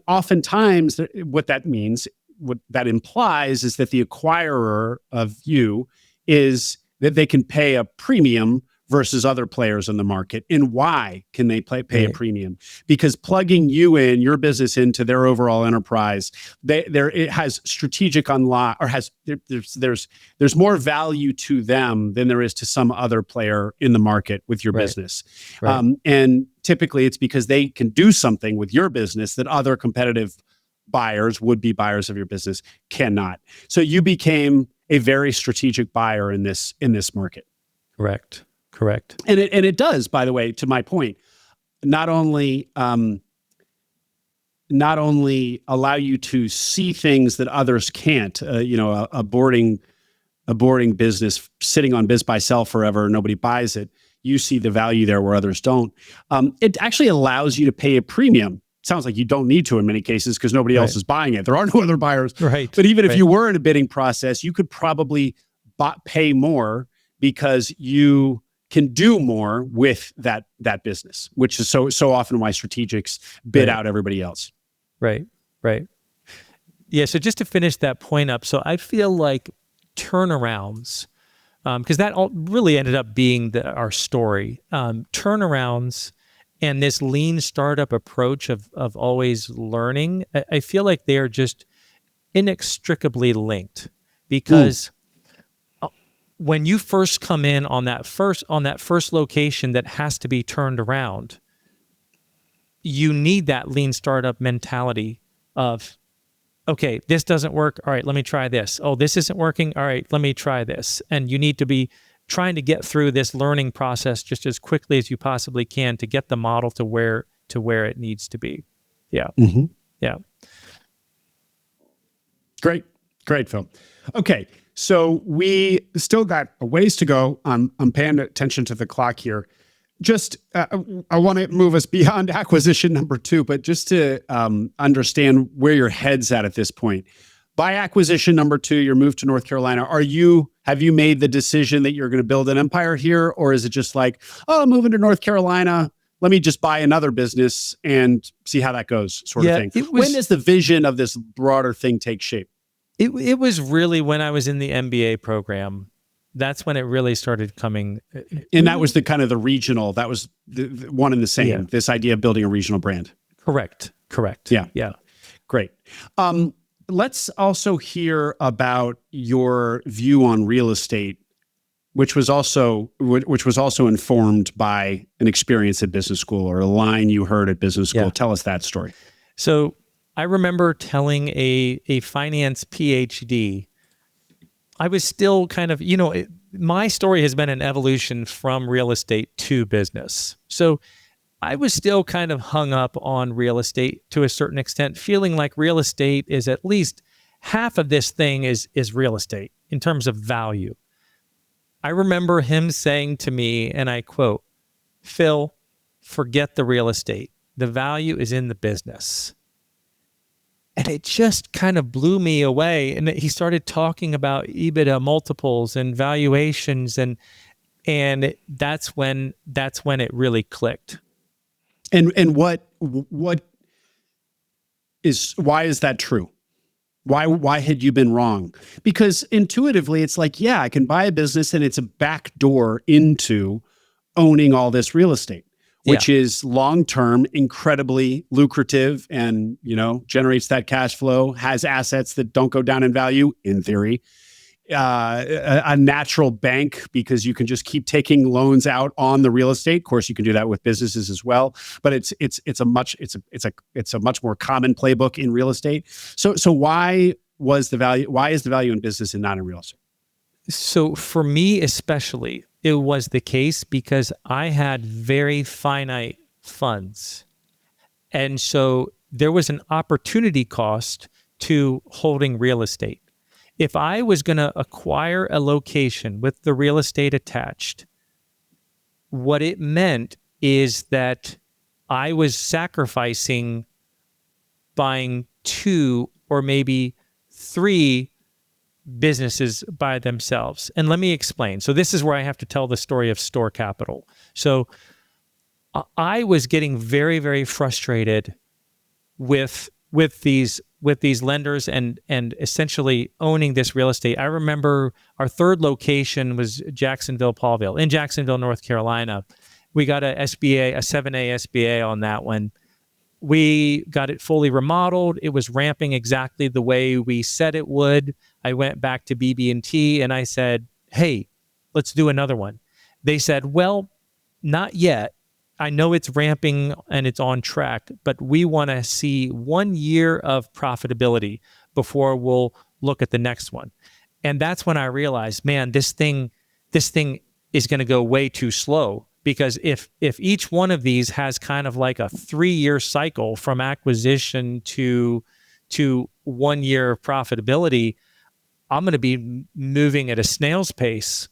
oftentimes what that means, what that implies is that the acquirer of you is that they can pay a premium versus other players in the market. And why can they pay a premium? Because plugging your business into their overall enterprise, it has strategic unlock, or there's more value to them than there is to some other player in the market with your business. Right. And typically it's because they can do something with your business that other competitive buyers, would-be buyers of your business, cannot. So you became a very strategic buyer in this market. Correct. And it does, by the way, to my point, not only allow you to see things that others can't. A boarding business sitting on Biz Buy Sell forever, nobody buys it. You see the value there where others don't. It actually allows you to pay a premium. Sounds like you don't need to in many cases because nobody else is buying it. There are no other buyers. Right. But even if you were in a bidding process, you could probably pay more because you can do more with that business, which is so often why strategics bid out everybody else. Right. Yeah. So just to finish that point up, so I feel like turnarounds, because that all really ended up being our story. Turnarounds and this lean startup approach of always learning, I feel like they are just inextricably linked, because when you first come in on that first location that has to be turned around, you need that lean startup mentality of, okay, this doesn't work. All right, let me try this. Oh, this isn't working. All right, let me try this. And you need to be trying to get through this learning process just as quickly as you possibly can to get the model to where it needs to be. Yeah. Mm-hmm. Yeah. Great, Phil. Okay, so we still got a ways to go. I'm paying attention to the clock here. Just, I want to move us beyond acquisition number 2, but just to understand where your head's at this point. By acquisition number 2, your move to North Carolina, have you made the decision that you're going to build an empire here? Or is it just like, oh, moving to North Carolina, let me just buy another business and see how that goes, sort of thing? When does the vision of this broader thing take shape? It was really when I was in the MBA program. That's when it really started coming. And that was the kind of the regional, that was the one and the same, Yeah. this idea of building a regional brand. Correct. Yeah. Great. Let's also hear about your view on real estate, which was also informed by an experience at business school or a line you heard at business school. Yeah. Tell us that story. So I remember telling a finance PhD, I was still kind of, my story has been an evolution from real estate to business. So I was still kind of hung up on real estate to a certain extent, feeling like real estate is at least half of this thing is real estate in terms of value. I remember him saying to me, and I quote, "Phil, forget the real estate. The value is in the business." And it just kind of blew me away. And he started talking about EBITDA multiples and valuations, and that's when it really clicked. And why is that true? Why had you been wrong? Because intuitively, it's like, yeah, I can buy a business and it's a back door into owning all this real estate, which is long-term, incredibly lucrative, and generates that cash flow, has assets that don't go down in value, in theory. A natural bank, because you can just keep taking loans out on the real estate. Of course, you can do that with businesses as well, but it's a much more common playbook in real estate. So why is the value in business and not in real estate? So for me especially, it was the case because I had very finite funds. And so there was an opportunity cost to holding real estate. If I was going to acquire a location with the real estate attached, what it meant is that I was sacrificing buying 2 or maybe 3 businesses by themselves. And let me explain. So this is where I have to tell the story of store capital. So I was getting very, very frustrated with these lenders and essentially owning this real estate. I remember our third location was Jacksonville, Pawville, in Jacksonville, North Carolina. We got a 7A SBA on that one. We got it fully remodeled. It was ramping exactly the way we said it would. I went back to BB&T and I said, "Hey, let's do another one." They said, "Well, not yet. I know it's ramping and it's on track, but we want to see 1 year of profitability before we'll look at the next one." And that's when I realized, man, this thing is going to go way too slow, because if each one of these has kind of like a 3-year cycle from acquisition to 1 year of profitability, I'm going to be moving at a snail's pace.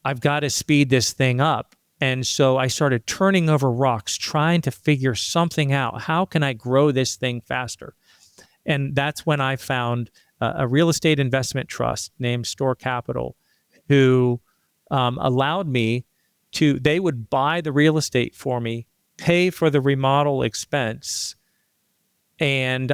I've got to speed this thing up. And so I started turning over rocks, trying to figure something out. How can I grow this thing faster? And that's when I found a real estate investment trust named Store Capital, who allowed me to, they would buy the real estate for me, pay for the remodel expense, and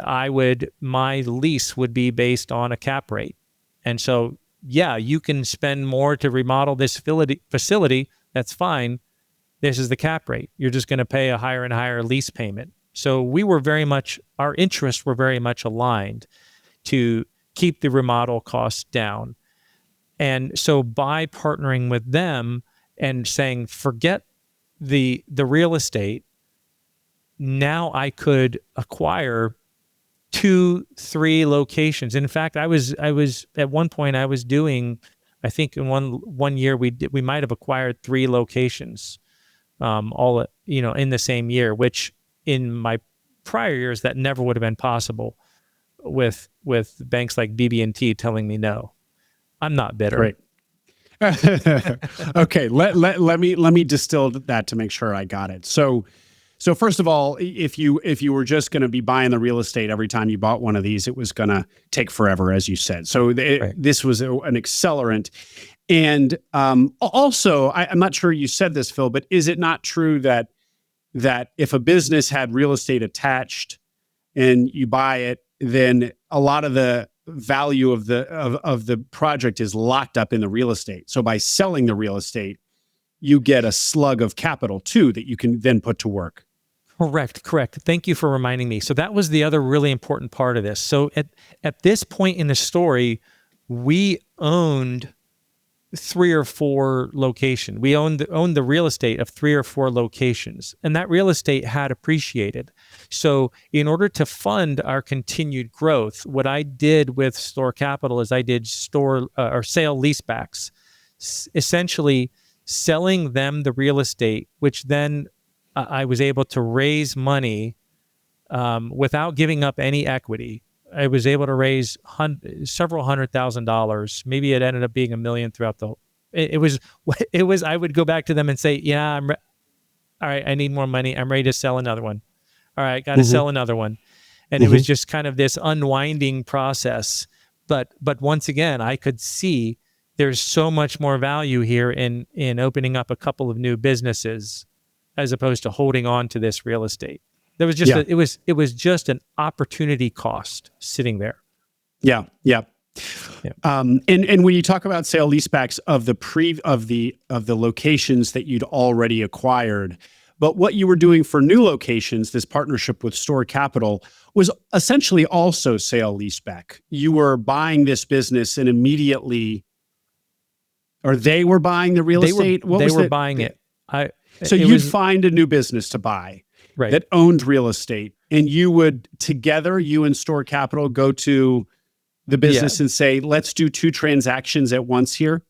my lease would be based on a cap rate. And so, yeah, you can spend more to remodel this facility. That's fine. This is the cap rate. You're just going to pay a higher and higher lease payment. So our interests were very much aligned to keep the remodel costs down. And so by partnering with them and saying, forget the real estate, now I could acquire 2-3 locations. In fact, I was at one point I was doing, I think in one year we might have acquired 3 locations, all in the same year, which in my prior years that never would have been possible with banks like BB&T telling me no. I'm not bitter. Right. Okay, let me distill that to make sure I got it. So first of all, if you were just going to be buying the real estate every time you bought one of these, it was going to take forever, as you said. So Right. this was an accelerant. And also, I'm not sure you said this, Phil, but is it not true that if a business had real estate attached and you buy it, then a lot of the value of the project is locked up in the real estate. So by selling the real estate, you get a slug of capital too that you can then put to work. Correct. Thank you for reminding me. So that was the other really important part of this. So at this point in the story, we owned 3 or 4 locations. We owned the real estate of 3 or 4 locations, and that real estate had appreciated. So in order to fund our continued growth, what I did with Store Capital is I did store or sale leasebacks, essentially selling them the real estate, which then I was able to raise money without giving up any equity. I was able to raise several $100,000. Maybe it ended up being $1 million throughout the. It was. I would go back to them and say, "Yeah, all right. I need more money. I'm ready to sell another one. All right, got to sell another one." And it was just kind of this unwinding process. But once again, I could see there's so much more value here in opening up a couple of new businesses, as opposed to holding on to this real estate. There was just it was just an opportunity cost sitting there. Yeah. And when you talk about sale leasebacks of the locations that you'd already acquired, but what you were doing for new locations, this partnership with Store Capital, was essentially also sale leaseback. You were buying this business and immediately, or they were buying the real estate. They were buying it. So you'd find a new business to buy. Right. That owned real estate, and you would together, you and Store Capital, go to the business and say, "Let's do 2 transactions at once here.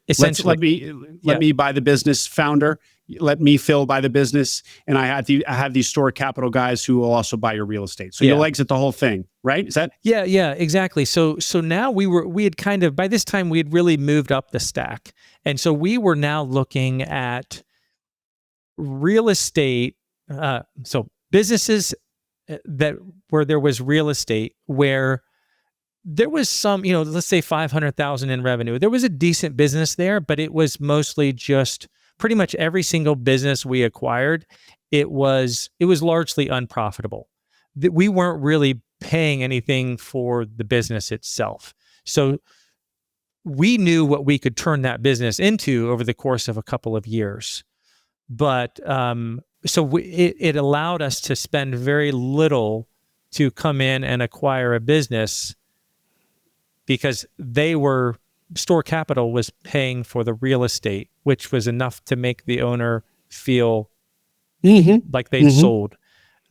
Essentially, let me buy the business, founder. Let me Phil buy the business, and I have these Store Capital guys who will also buy your real estate. So you'll exit the whole thing, right? Is that? Yeah, exactly. So now we had kind of, by this time we had really moved up the stack, and so we were now looking at real estate. So businesses where there was real estate, where there was some, let's say 500,000 in revenue. There was a decent business there, but it was mostly just pretty much every single business we acquired. It was largely unprofitable. We weren't really paying anything for the business itself. So we knew what we could turn that business into over the course of a couple of years. But it allowed us to spend very little to come in and acquire a business, because Store Capital was paying for the real estate, which was enough to make the owner feel like they'd sold.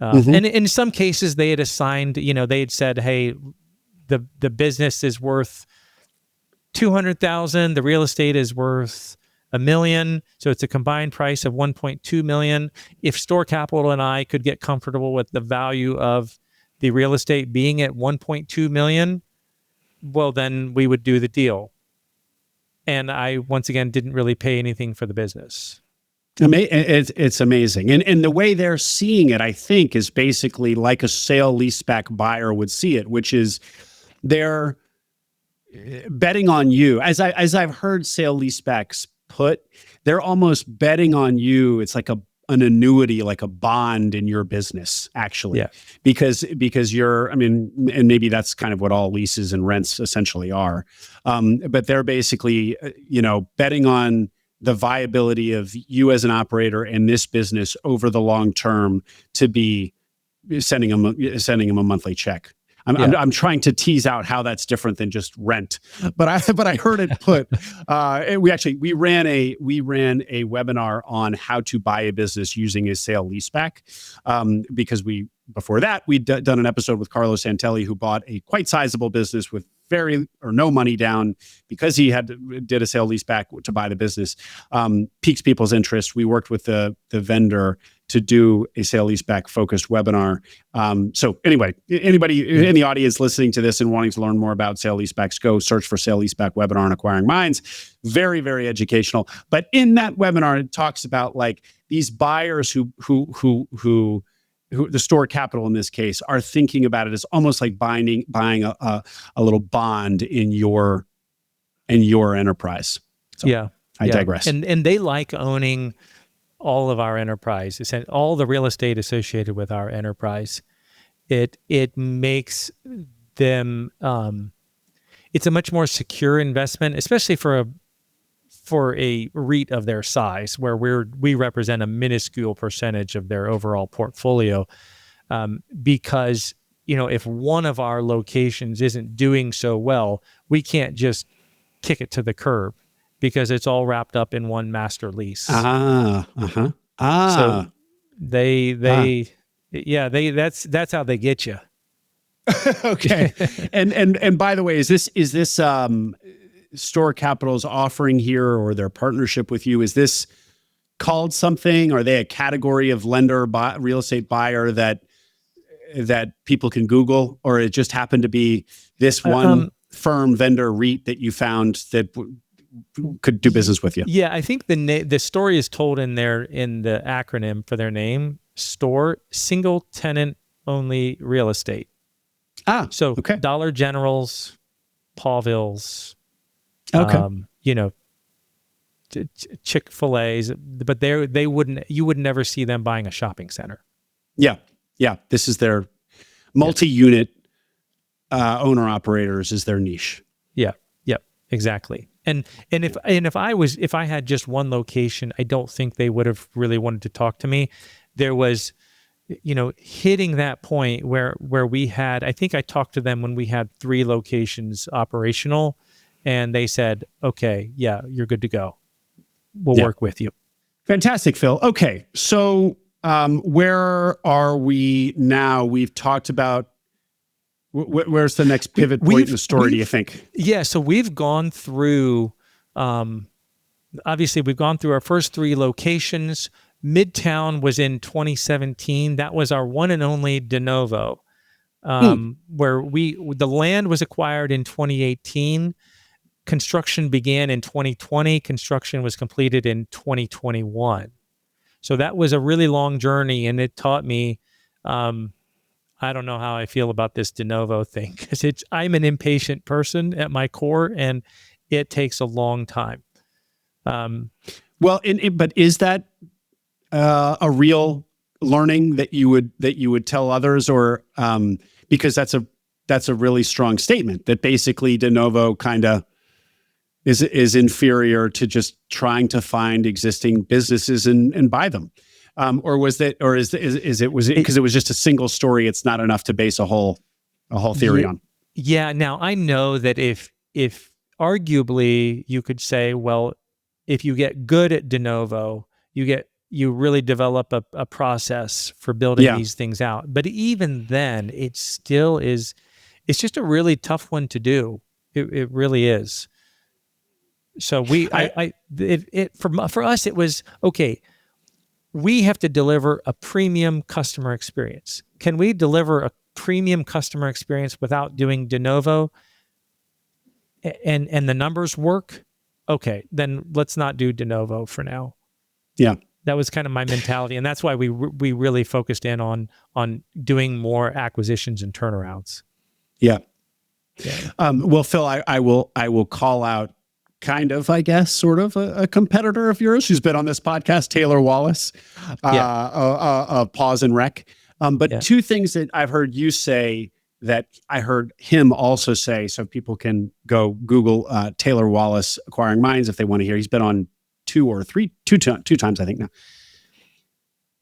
And in some cases, they had assigned, they had said, "Hey, the business is worth 200,000. The real estate is worth $1 million. So it's a combined price of 1.2 million. If Store Capital and I could get comfortable with the value of the real estate being at 1.2 million, well, then we would do the deal." And I, once again, didn't really pay anything for the business. It's amazing. And the way they're seeing it, I think, is basically like a sale leaseback buyer would see it, which is they're betting on you. As I've heard sale leasebacks put, they're almost betting on you. It's like an annuity, like a bond in your business, actually, because and maybe that's kind of what all leases and rents essentially are. But they're basically, betting on the viability of you as an operator and this business over the long term to be sending them a monthly check. I'm trying to tease out how that's different than just rent, but I heard it put. We ran a webinar on how to buy a business using a sale leaseback, because before that we'd done an episode with Carlos Santelli, who bought a quite sizable business with very or no money down because he did a sale leaseback to buy the business. Piques people's interest. We worked with the vendor to do a sale leaseback focused webinar. So anyway, anybody in the audience listening to this and wanting to learn more about sale leasebacks, go search for sale leaseback webinar on Acquiring Minds. Very, very educational. But in that webinar, it talks about like these buyers who the store capital in this case are thinking about it as almost like buying a little bond in your enterprise. So I digress. And they like owning all of our enterprise, all the real estate associated with our enterprise. It makes them it's a much more secure investment, especially for a REIT of their size, where we represent a minuscule percentage of their overall portfolio, because if one of our locations isn't doing so well, we can't just kick it to the curb because it's all wrapped up in one master lease. So that's how they get you. Okay. And by the way, is this Store Capital's offering here or their partnership with you, is this called something? Are they a category of lender, real estate buyer that people can Google, or it just happened to be this one firm, vendor, REIT that you found that could do business with you? Yeah, I think the story is told in the acronym for their name, STORE, Single Tenant Only Real Estate. So okay. Dollar Generals, Pawvilles, Chick-fil-A's, but you would never see them buying a shopping center. Yeah. This is their multi-unit owner operators is their niche. Yeah. Exactly. And if I had just one location, I don't think they would have really wanted to talk to me. There was, hitting that point where we had, I think I talked to them when we had 3 locations operational, and they said, okay, yeah, you're good to go. We'll work with you. Fantastic, Phil. Okay. So where are we now? We've talked about where's the next pivot point in the story, do you think? Yeah. So we've gone through, obviously we've gone through our first 3 locations. Midtown was in 2017. That was our one and only de novo, where the land was acquired in 2018. Construction began in 2020. Construction was completed in 2021. So that was a really long journey, and it taught me, I don't know how I feel about this de novo thing, because I'm an impatient person at my core, and it takes a long time. But is that a real learning that you would tell others, or because that's a really strong statement that basically de novo kind of is inferior to just trying to find existing businesses and buy them, or was it because it was just a single story? It's not enough to base a whole theory on. Yeah. Now I know that if arguably you could say, well, if you get good at de novo, you really develop a process for building these things out. But even then, it still is. It's just a really tough one to do. It really is. So for us, it was okay. We have to deliver a premium customer experience. Can we deliver a premium customer experience without doing de novo? And the numbers work? Okay, then let's not do de novo for now. Yeah. That was kind of my mentality, and that's why we really focused in on doing more acquisitions and turnarounds. Yeah. Well, Phil, I will call out kind of, I guess, sort of a competitor of yours who's been on this podcast, Taylor Wallace, Pause and Rec. But 2 things that I've heard you say that I heard him also say, so people can go Google Taylor Wallace Acquiring Minds if they want to hear. He's been on 2 times, I think now.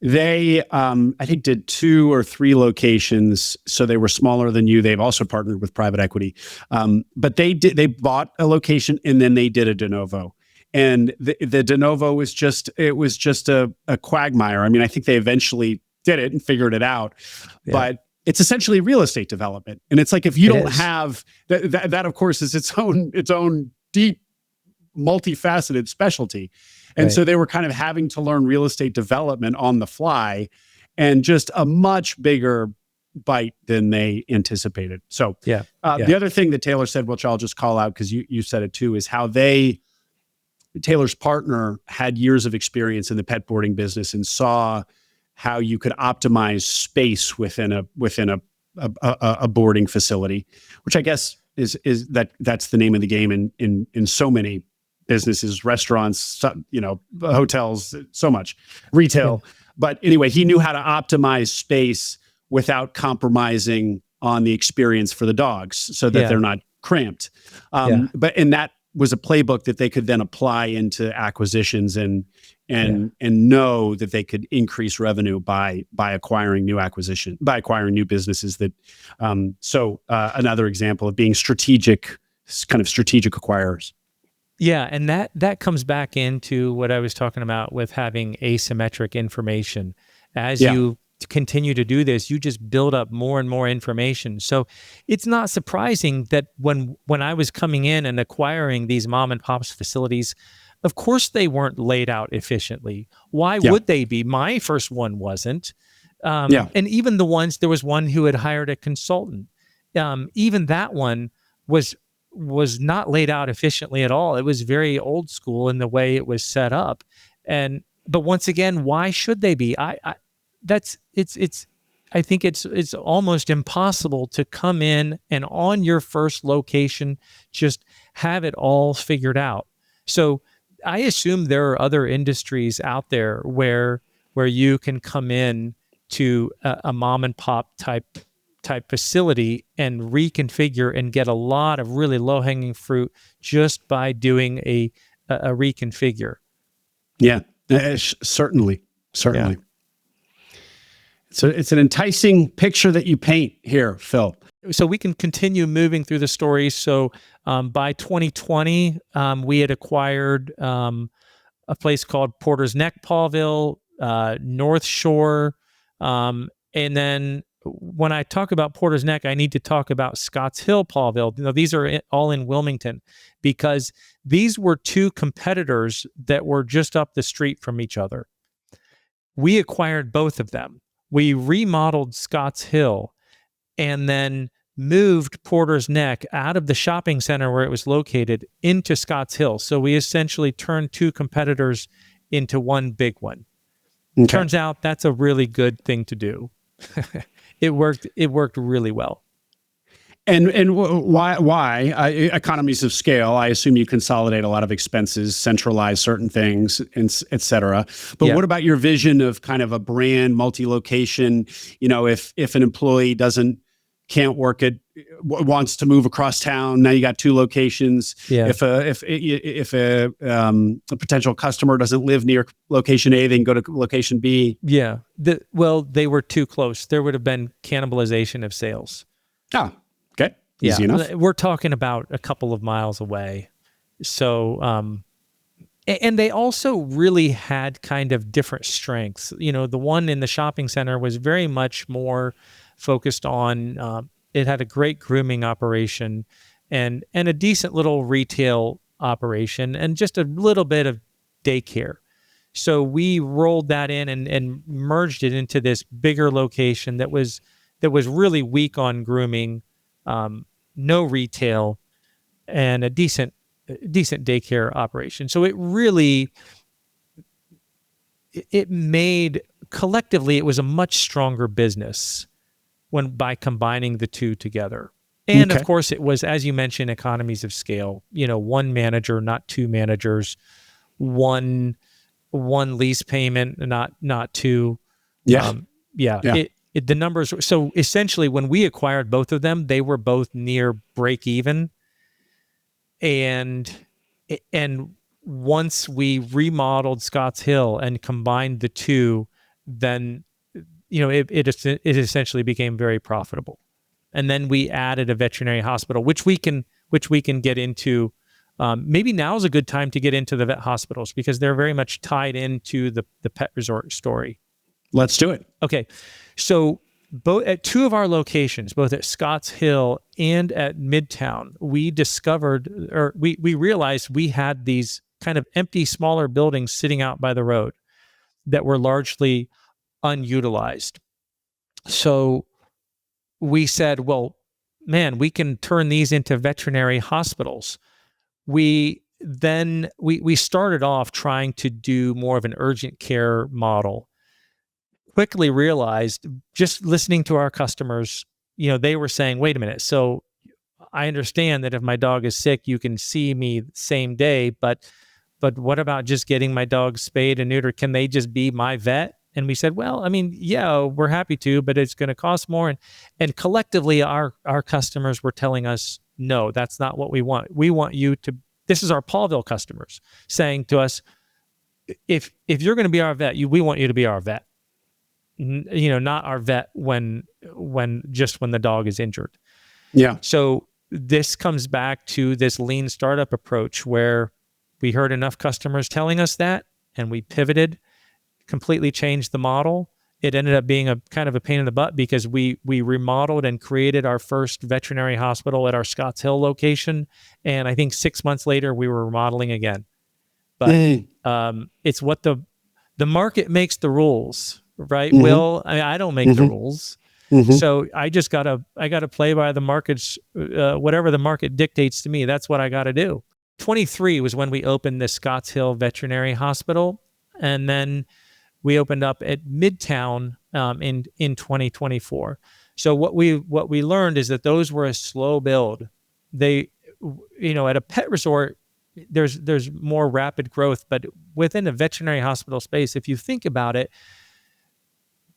They, I think, did 2 or 3 locations, so they were smaller than you. They've also partnered with private equity, but they bought a location and then they did a de novo. And the de novo was just a quagmire. I mean, I think they eventually did it and figured it out, but it's essentially real estate development. And it's like if you don't have that, of course, is its own deep, multifaceted specialty. And Right. so they were kind of having to learn real estate development on the fly, and just a much bigger bite than they anticipated. So Yeah. the other thing that Taylor said, which I'll just call out because you said it too, is how Taylor's partner had years of experience in the pet boarding business and saw how you could optimize space within a boarding facility, which I guess is that's the name of the game in so many businesses, restaurants, hotels, so much retail. But anyway, he knew how to optimize space without compromising on the experience for the dogs so that they're not cramped. And that was a playbook that they could then apply into acquisitions and know that they could increase revenue by acquiring new businesses that another example of being strategic acquirers. Yeah, and that comes back into what I was talking about with having asymmetric information. As you continue to do this, you just build up more and more information. So it's not surprising that when I was coming in and acquiring these mom and pops facilities, of course they weren't laid out efficiently. Why would they be? My first one wasn't. And even there was one who had hired a consultant. Even that one was not laid out efficiently at all. It was very old school in the way it was set up. But once again, why should they be? I think it's almost impossible to come in and on your first location just have it all figured out. So I assume there are other industries out there where you can come in to a mom and pop type facility and reconfigure and get a lot of really low hanging fruit just by doing a reconfigure. Yeah, certainly. Yeah. So it's an enticing picture that you paint here, Phil. So we can continue moving through the stories. So by 2020, we had acquired a place called Porter's Neck, Pawville, North Shore. And then when I talk about Porter's Neck, I need to talk about Scotts Hill, Pawville. These are all in Wilmington, because these were two competitors that were just up the street from each other. We acquired both of them. We remodeled Scotts Hill and then moved Porter's Neck out of the shopping center where it was located into Scotts Hill. So we essentially turned two competitors into one big one. Okay. Turns out that's a really good thing to do. It worked really well. And why? Economies of scale. I assume you consolidate a lot of expenses, centralize certain things, et cetera. But what about your vision of kind of a brand, multi-location? If an employee can't work wants to move across town, now you got two locations. Yeah. If a potential customer doesn't live near location A, they can go to location B. Yeah. They were too close. There would have been cannibalization of sales. Oh. Okay. Easy enough. We're talking about a couple of miles away. So, and they also really had kind of different strengths. The one in the shopping center was very much more focused on, it had a great grooming operation and a decent little retail operation and just a little bit of daycare. So we rolled that in and merged it into this bigger location that was really weak on grooming, no retail, and a decent daycare operation. So it made, collectively, it was a much stronger business by combining the two together. And of course, it was, as you mentioned, economies of scale. One manager, not two managers, one lease payment, not two. Yeah. The numbers. So essentially, when we acquired both of them, they were both near break even. And once we remodeled Scotts Hill and combined the two, then it essentially became very profitable. And then we added a veterinary hospital, which we can get into. Maybe now is a good time to get into the vet hospitals because they're very much tied into the pet resort story. Let's do it. Okay. So both at two of our locations, both at Scotts Hill and at Midtown, we discovered, or we realized we had these kind of empty, smaller buildings sitting out by the road that were largely unutilized. So we said, well, man, we can turn these into veterinary hospitals. We started off trying to do more of an urgent care model. Quickly realized, just listening to our customers, they were saying, wait a minute, so I understand that if my dog is sick, you can see me same day, but what about just getting my dog spayed and neutered? Can they just be my vet? And we said, well, I mean, yeah, we're happy to, but it's going to cost more. And collectively, our customers were telling us, no, that's not what we want. We want you to, this is our Pawville customers saying to us, if you're going to be our vet, we want you to be our vet. Not our vet when the dog is injured. Yeah. So this comes back to this lean startup approach where we heard enough customers telling us that, and we pivoted, completely changed the model. It ended up being a kind of a pain in the butt because we remodeled and created our first veterinary hospital at our Scotts Hill location. And I think 6 months later, we were remodeling again. But it's what the market makes the rules, right? Mm-hmm. Will, I don't make the rules. Mm-hmm. So I just gotta play by the market's, whatever the market dictates to me, that's what I gotta do. 23 was when we opened the Scotts Hill Veterinary Hospital. And then we opened up at Midtown in 2024. So what we learned is that those were a slow build. They, at a pet resort, there's more rapid growth, but within a veterinary hospital space, if you think about it,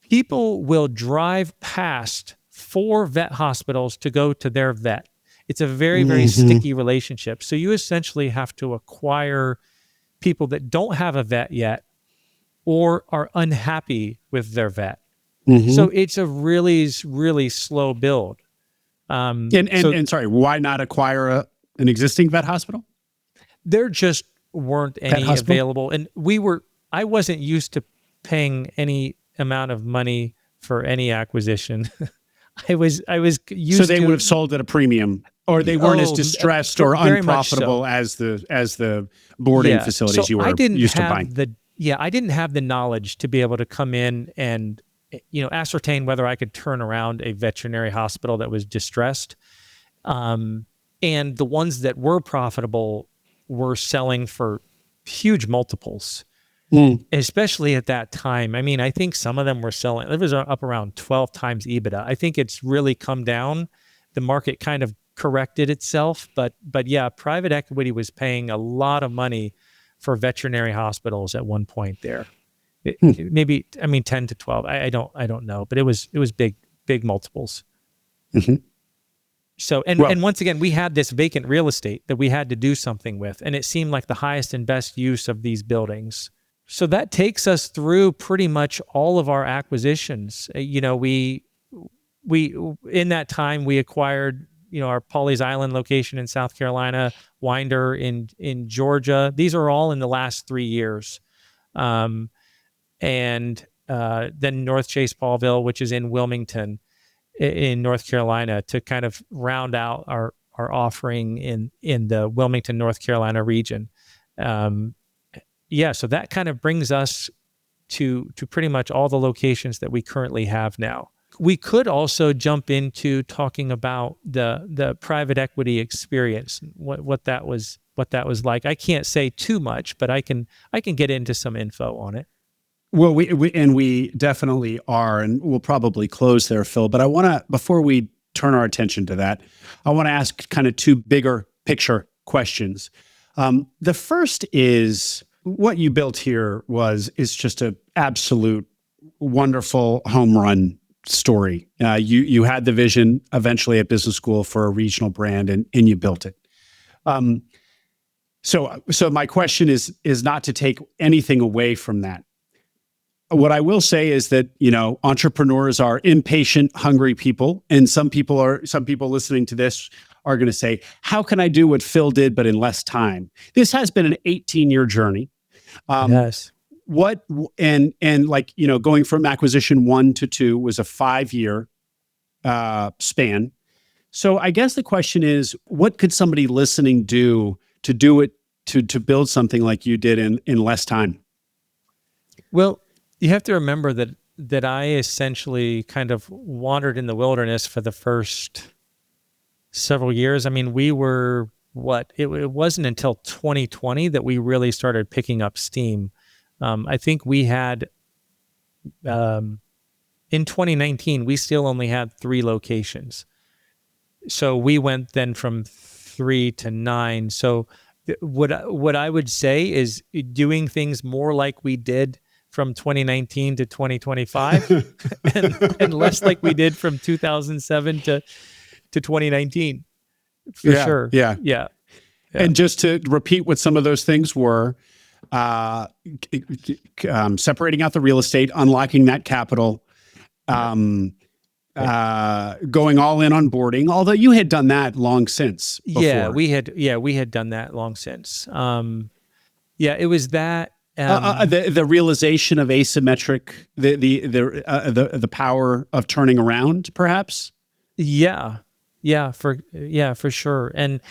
people will drive past 4 vet hospitals to go to their vet. It's a very, very sticky relationship. So you essentially have to acquire people that don't have a vet yet or are unhappy with their vet. So it's a really, really slow build. And sorry, why not acquire an existing vet hospital? There just weren't any available. And I wasn't used to paying any amount of money for any acquisition. I was used to. So they would have sold at a premium, or they weren't as distressed or unprofitable as the boarding facilities you were used to buying. I didn't have the knowledge to be able to come in and ascertain whether I could turn around a veterinary hospital that was distressed. And the ones that were profitable were selling for huge multiples. Especially at that time. I mean, I think some of them were selling, it was up around 12 times EBITDA. I think it's really come down. The market kind of corrected itself, but yeah, private equity was paying a lot of money for veterinary hospitals at one point there. Maybe, 10 to 12. I don't know, but it was big multiples. So, and once again, we had this vacant real estate that we had to do something with, and it seemed like the highest and best use of these buildings. So that takes us through pretty much all of our acquisitions. We in that time we acquired, our Pawleys Island location in South Carolina, Winder in Georgia. These are all in the last 3 years, and then North Chase Pawville, which is in Wilmington, in North Carolina, to kind of round out our offering in the Wilmington, North Carolina region. So that kind of brings us to pretty much all the locations that we currently have now. We could also jump into talking about the private equity experience, what that was like. I can't say too much, but I can get into some info on it. Well, we definitely are, and we'll probably close there, Phil. But I want to, before we turn our attention to that, I want to ask kind of 2 bigger picture questions. The first is, what you built here is just an absolute wonderful home run story. You had the vision eventually at business school for a regional brand, and you built it. So my question is not to take anything away from that. What I will say is that, entrepreneurs are impatient, hungry people, and some people listening to this are going to say, how can I do what Phil did, but in less time? This has been an 18-year journey. Yes. Going from acquisition 1 to 2 was a 5-year span. So I guess the question is, what could somebody listening do to do it to build something like you did in less time? Well, you have to remember that I essentially kind of wandered in the wilderness for the first several years. I mean, we were it wasn't until 2020 that we really started picking up steam. I think we had in 2019 we still only had 3 locations. So we went then from 3 to 9. So what I would say is doing things more like we did from 2019 to 2025 and less like we did from 2007 to 2019 for sure. Yeah. Yeah. And just to repeat what some of those things were, separating out the real estate, unlocking that capital, going all in on boarding, although you had done that long since before. We had done that long since. It was that the realization of asymmetric, the power of turning around, perhaps. For sure. And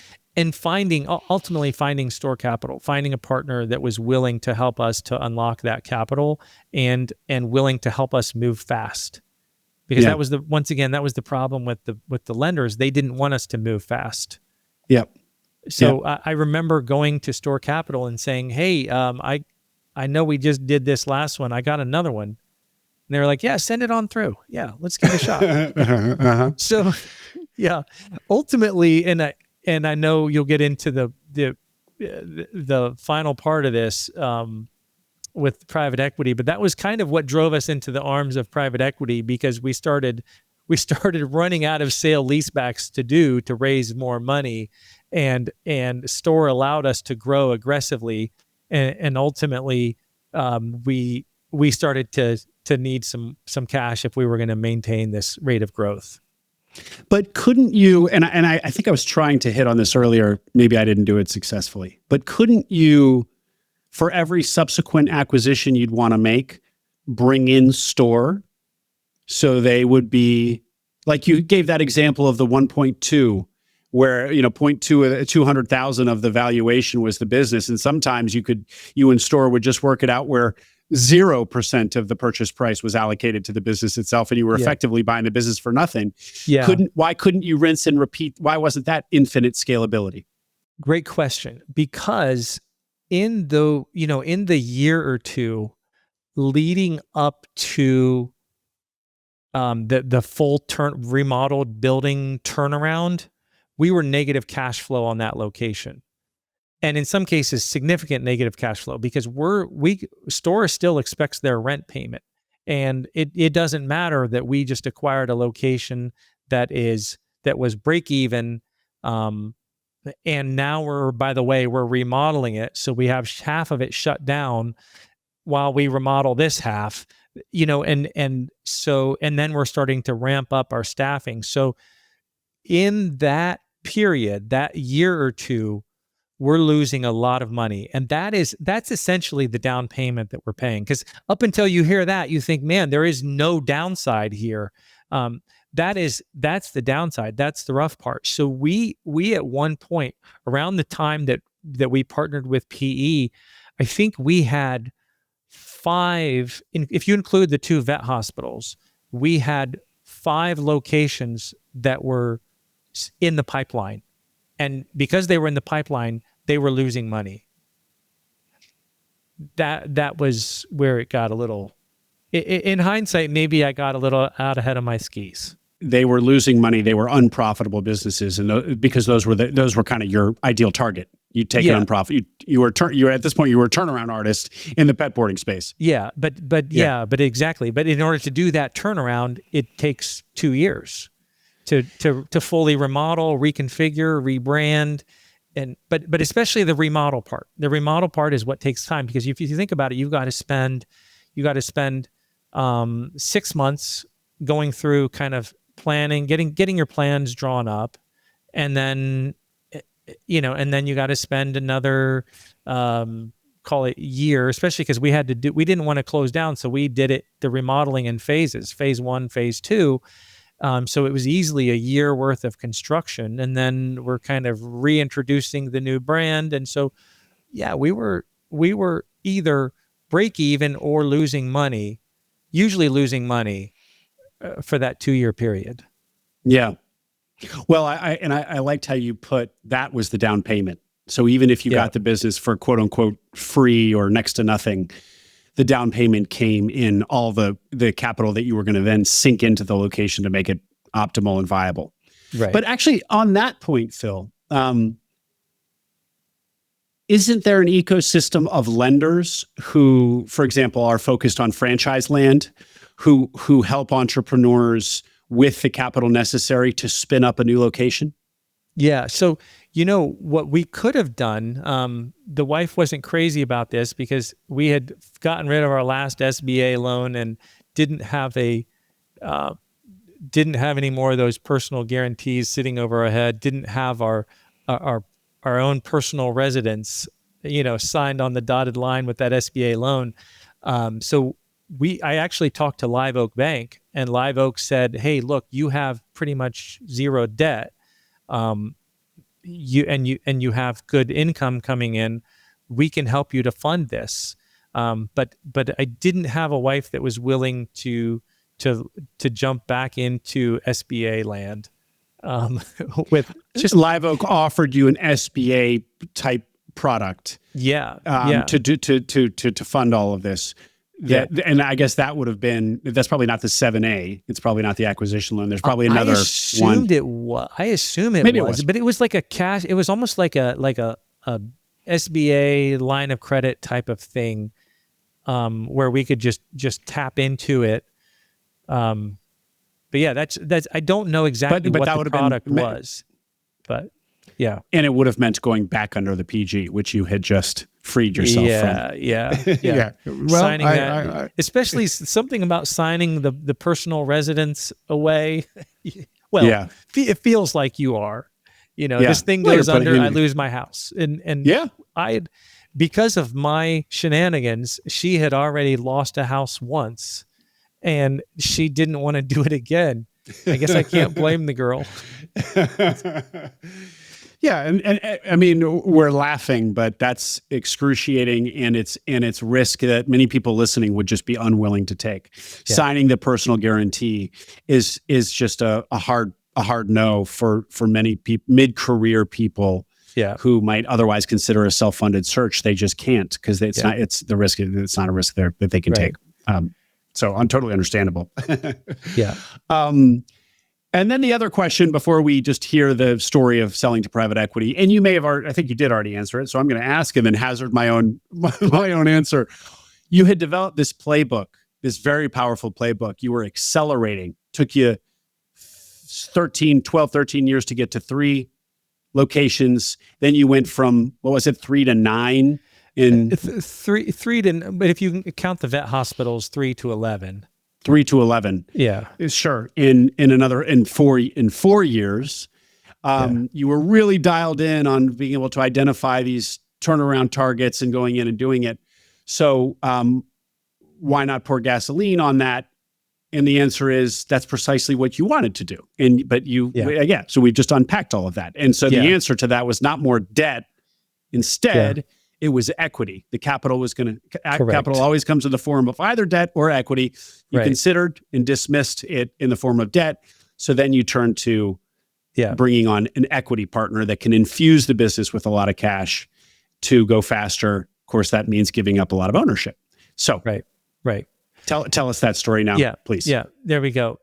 ultimately finding store capital, finding a partner that was willing to help us to unlock that capital and willing to help us move fast. Because that was the problem with the lenders. They didn't want us to move fast. Yep. So I remember going to store capital and saying, "Hey, I know we just did this last one. I got another one." And they were like, "Yeah, send it on through. Yeah, let's give it a shot." So, ultimately, and I know you'll get into the final part of this with private equity, but that was kind of what drove us into the arms of private equity, because we started running out of sale leasebacks to raise more money, and store allowed us to grow aggressively, and ultimately we started to need some cash if we were going to maintain this rate of growth. But couldn't you, and I think I was trying to hit on this earlier, maybe I didn't do it successfully, but couldn't you, for every subsequent acquisition you'd want to make, bring in store so they would be, like you gave that example of the 1.2, where 0.2 200,000 of the valuation was the business, and sometimes you and store would just work it out where 0% of the purchase price was allocated to the business itself, and you were effectively buying the business for nothing. Why couldn't you rinse and repeat? Why wasn't that infinite scalability? Great question. Because in the year or two leading up to the full remodeled building turnaround, we were negative cash flow on that location. And in some cases, significant negative cash flow, because store still expects their rent payment. And it doesn't matter that we just acquired a location that was break even. And now we're remodeling it. So we have half of it shut down while we remodel this half, and then we're starting to ramp up our staffing. So in that period, that year or two, we're losing a lot of money. And that's essentially the down payment that we're paying. Because up until you hear that, you think, man, there is no downside here. That's the downside. That's the rough part. So we at one point, around the time that we partnered with PE, I think we had 5, if you include the 2 vet hospitals, we had 5 locations that were in the pipeline. And because they were in the pipeline, they were losing money. That was where it got a little, in hindsight, maybe I got a little out ahead of my skis. They were losing money. They were unprofitable businesses, and because those were kind of your ideal target. You take an unprofitable. You were at this point you were a turnaround artist in the pet boarding space. But exactly. But in order to do that turnaround, it takes 2 years to fully remodel, reconfigure, rebrand, but especially the remodel part. The remodel part is what takes time, because if you think about it, you've got to spend 6 months going through kind of planning, getting your plans drawn up, and then you got to spend another call it year, especially because we didn't want to close down, so we did the remodeling in phases, phase 1, phase 2. So it was easily a year worth of construction, and then we're kind of reintroducing the new brand. And so, yeah, we were either break even or losing money, usually losing money for that 2-year period. Yeah. Well, I liked how you put that was the down payment. So even if you got the business for quote unquote free or next to nothing, the down payment came in all the capital that you were going to then sink into the location to make it optimal and viable. Right. But actually, on that point, Phil, isn't there an ecosystem of lenders who, for example, are focused on franchise land, who help entrepreneurs with the capital necessary to spin up a new location? Yeah. So, what we could have done, the wife wasn't crazy about this because we had gotten rid of our last SBA loan and didn't have any more of those personal guarantees sitting over our head, didn't have our own personal residence, signed on the dotted line with that SBA loan. So I actually talked to Live Oak Bank, and Live Oak said, "Hey, look, you have pretty much zero debt. You have good income coming in. We can help you to fund this." But I didn't have a wife that was willing to jump back into SBA land. With just Live Oak offered you an SBA type product. To fund all of this. And I guess that would have been, that's probably not the 7A. It's probably not the acquisition loan. There's probably another one. I assume it was, but it was like a cash. It was almost like a SBA line of credit type of thing, where we could just tap into it. But yeah, that's I don't know exactly what the product was, but yeah. And it would have meant going back under the PG, which you had just freed yourself from. Yeah. Well, signing that, especially something about signing the personal residence away. Well, it feels like you are, this thing goes under, I lose my house. And because of my shenanigans, she had already lost a house once and she didn't want to do it again. I guess I can't blame the girl. Yeah, and I mean, we're laughing, but that's excruciating, and it's risk that many people listening would just be unwilling to take. Yeah. Signing the personal guarantee is just a hard no for many mid-career people who might otherwise consider a self-funded search. They just can't because it's not a risk that they can take. So totally understandable. Yeah. And then the other question before we just hear the story of selling to private equity, and you may have already, I think you did already answer it, so I'm going to ask and then hazard my own answer. You had developed this playbook, this very powerful playbook. You were accelerating. Took you 12, 13 years to get to 3 locations. Then you went from, 3 to 9? Three to, but if you count the vet hospitals, 3 to 11. 3 to 11. Yeah. Sure. In 4 years, you were really dialed in on being able to identify these turnaround targets and going in and doing it. So why not pour gasoline on that? And the answer is that's precisely what you wanted to do. So we've just unpacked all of that. And so the answer to that was not more debt. Instead, it was equity. The capital was going to, capital always comes in the form of either debt or equity. You considered and dismissed it in the form of debt. So then you turn to bringing on an equity partner that can infuse the business with a lot of cash to go faster. Of course, that means giving up a lot of ownership. So right. Tell us that story now, please. Yeah, there we go.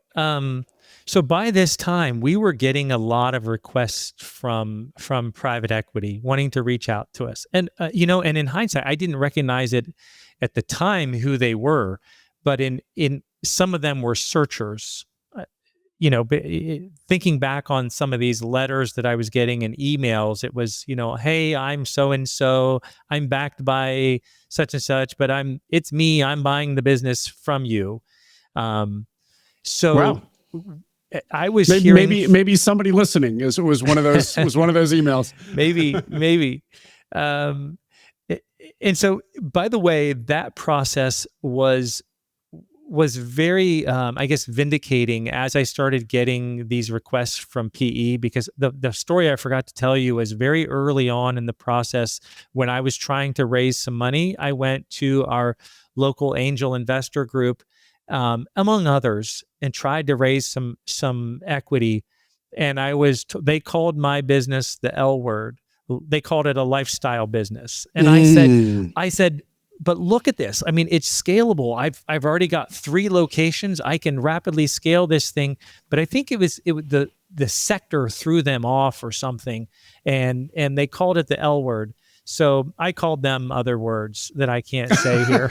So by this time, we were getting a lot of requests from private equity wanting to reach out to us. And, and in hindsight, I didn't recognize it at the time who they were, but in some of them were searchers. Thinking back on some of these letters that I was getting and emails, it was, hey, I'm so-and-so, I'm backed by such and such, but it's me, I'm buying the business from you. Wow. I was hearing, maybe somebody listening was one of those emails. maybe. And so, by the way, that process was was very, I guess, vindicating as I started getting these requests from PE, because the story I forgot to tell you is very early on in the process. When I was trying to raise some money, I went to our local angel investor group, among others, and tried to raise some equity. And they called my business the L word. They called it a lifestyle business. And I said, but look at this. I mean, it's scalable. I've already got 3 locations. I can rapidly scale this thing. But I think it was the sector threw them off or something, and they called it the L word. So I called them other words that I can't say here.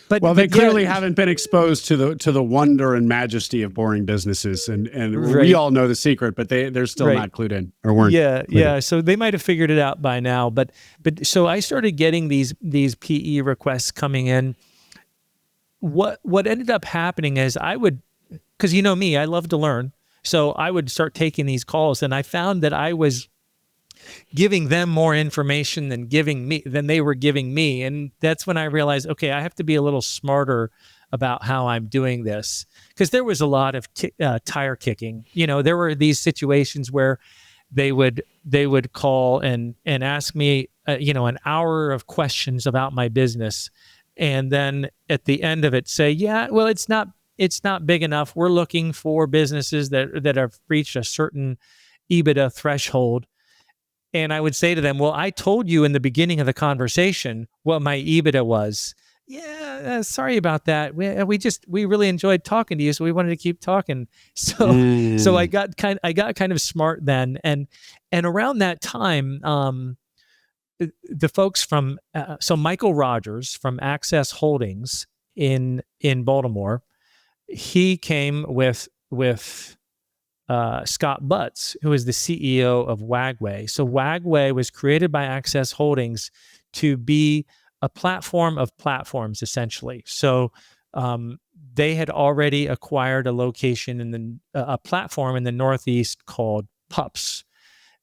But they clearly haven't been exposed to the wonder and majesty of boring businesses, and right. We all know the secret, but they're still not clued in, or weren't. Yeah. So they might have figured it out by now, but so I started getting these PE requests coming in. What ended up happening is because you know me, I love to learn, so I would start taking these calls, and I found that I was giving them more information than they were giving me. And that's when I realized, okay, I have to be a little smarter about how I'm doing this, because there was a lot of tire kicking. There were these situations where they would call and ask me, an hour of questions about my business, and then at the end of it say, yeah, well, it's not big enough. We're looking for businesses that have reached a certain EBITDA threshold. And I would say to them, well, I told you in the beginning of the conversation what my EBITDA was. Yeah, sorry about that. We really enjoyed talking to you, so we wanted to keep talking. So I got kind of smart then, and around that time, the folks from Michael Rogers from Access Holdings in Baltimore, he came with Scott Butts, who is the CEO of WagWay. So WagWay was created by Access Holdings to be a platform of platforms, essentially. So they had already acquired a location a platform in the Northeast called Pups,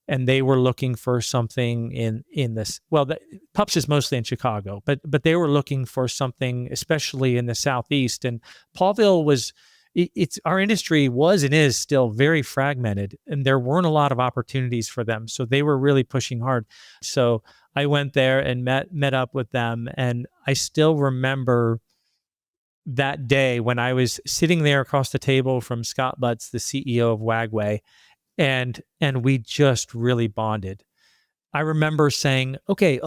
and they were looking for something in this. Well, Pups is mostly in Chicago, but they were looking for something, especially in the Southeast. And Pawville was. Our industry was and is still very fragmented, and there weren't a lot of opportunities for them. So they were really pushing hard. So I went there and met up with them, and I still remember that day when I was sitting there across the table from Scott Butts, the CEO of WagWay, and we just really bonded. I remember saying, okay,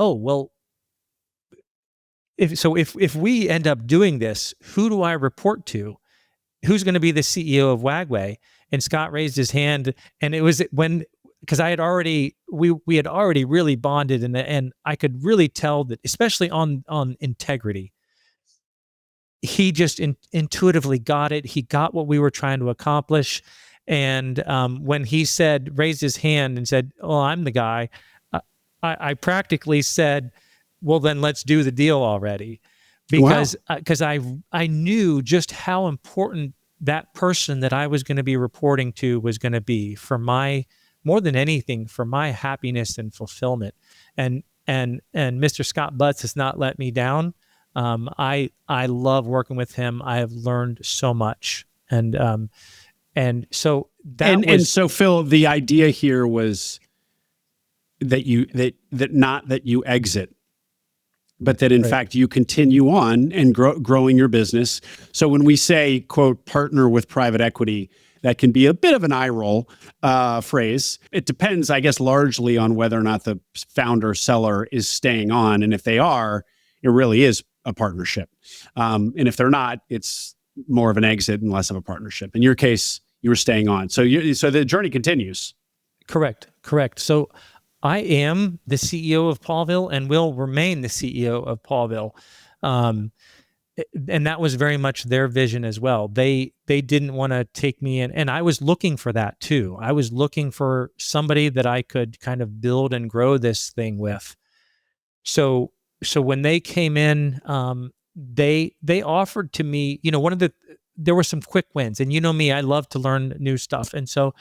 if we end up doing this, who do I report to? Who's going to be the CEO of WagWay? And Scott raised his hand, and it was because I had already, we had already really bonded, and I could really tell that, especially on integrity, he just intuitively got it. He got what we were trying to accomplish. And when he raised his hand and said, "Oh, I'm the guy," I practically said, "Well, then let's do the deal already." Because I knew just how important that person that I was going to be reporting to was going to be for more than anything, for my happiness and fulfillment. And Mr. Scott Butts has not let me down. I love working with him. I have learned so much. And so so Phil, the idea here was that not that you exit, but that in fact you continue on and growing your business. So when we say, quote, partner with private equity, that can be a bit of an eye roll phrase. It depends, I guess, largely on whether or not the founder seller is staying on. And if they are, it really is a partnership. And if they're not, it's more of an exit and less of a partnership. In your case, you were staying on. So the journey continues. Correct. So I am the CEO of Pawville and will remain the CEO of Pawville. And that was very much their vision as well. They didn't want to take me in. And I was looking for that too. I was looking for somebody that I could kind of build and grow this thing with. So when they came in, they offered to me, there were some quick wins. And you know me, I love to learn new stuff. And so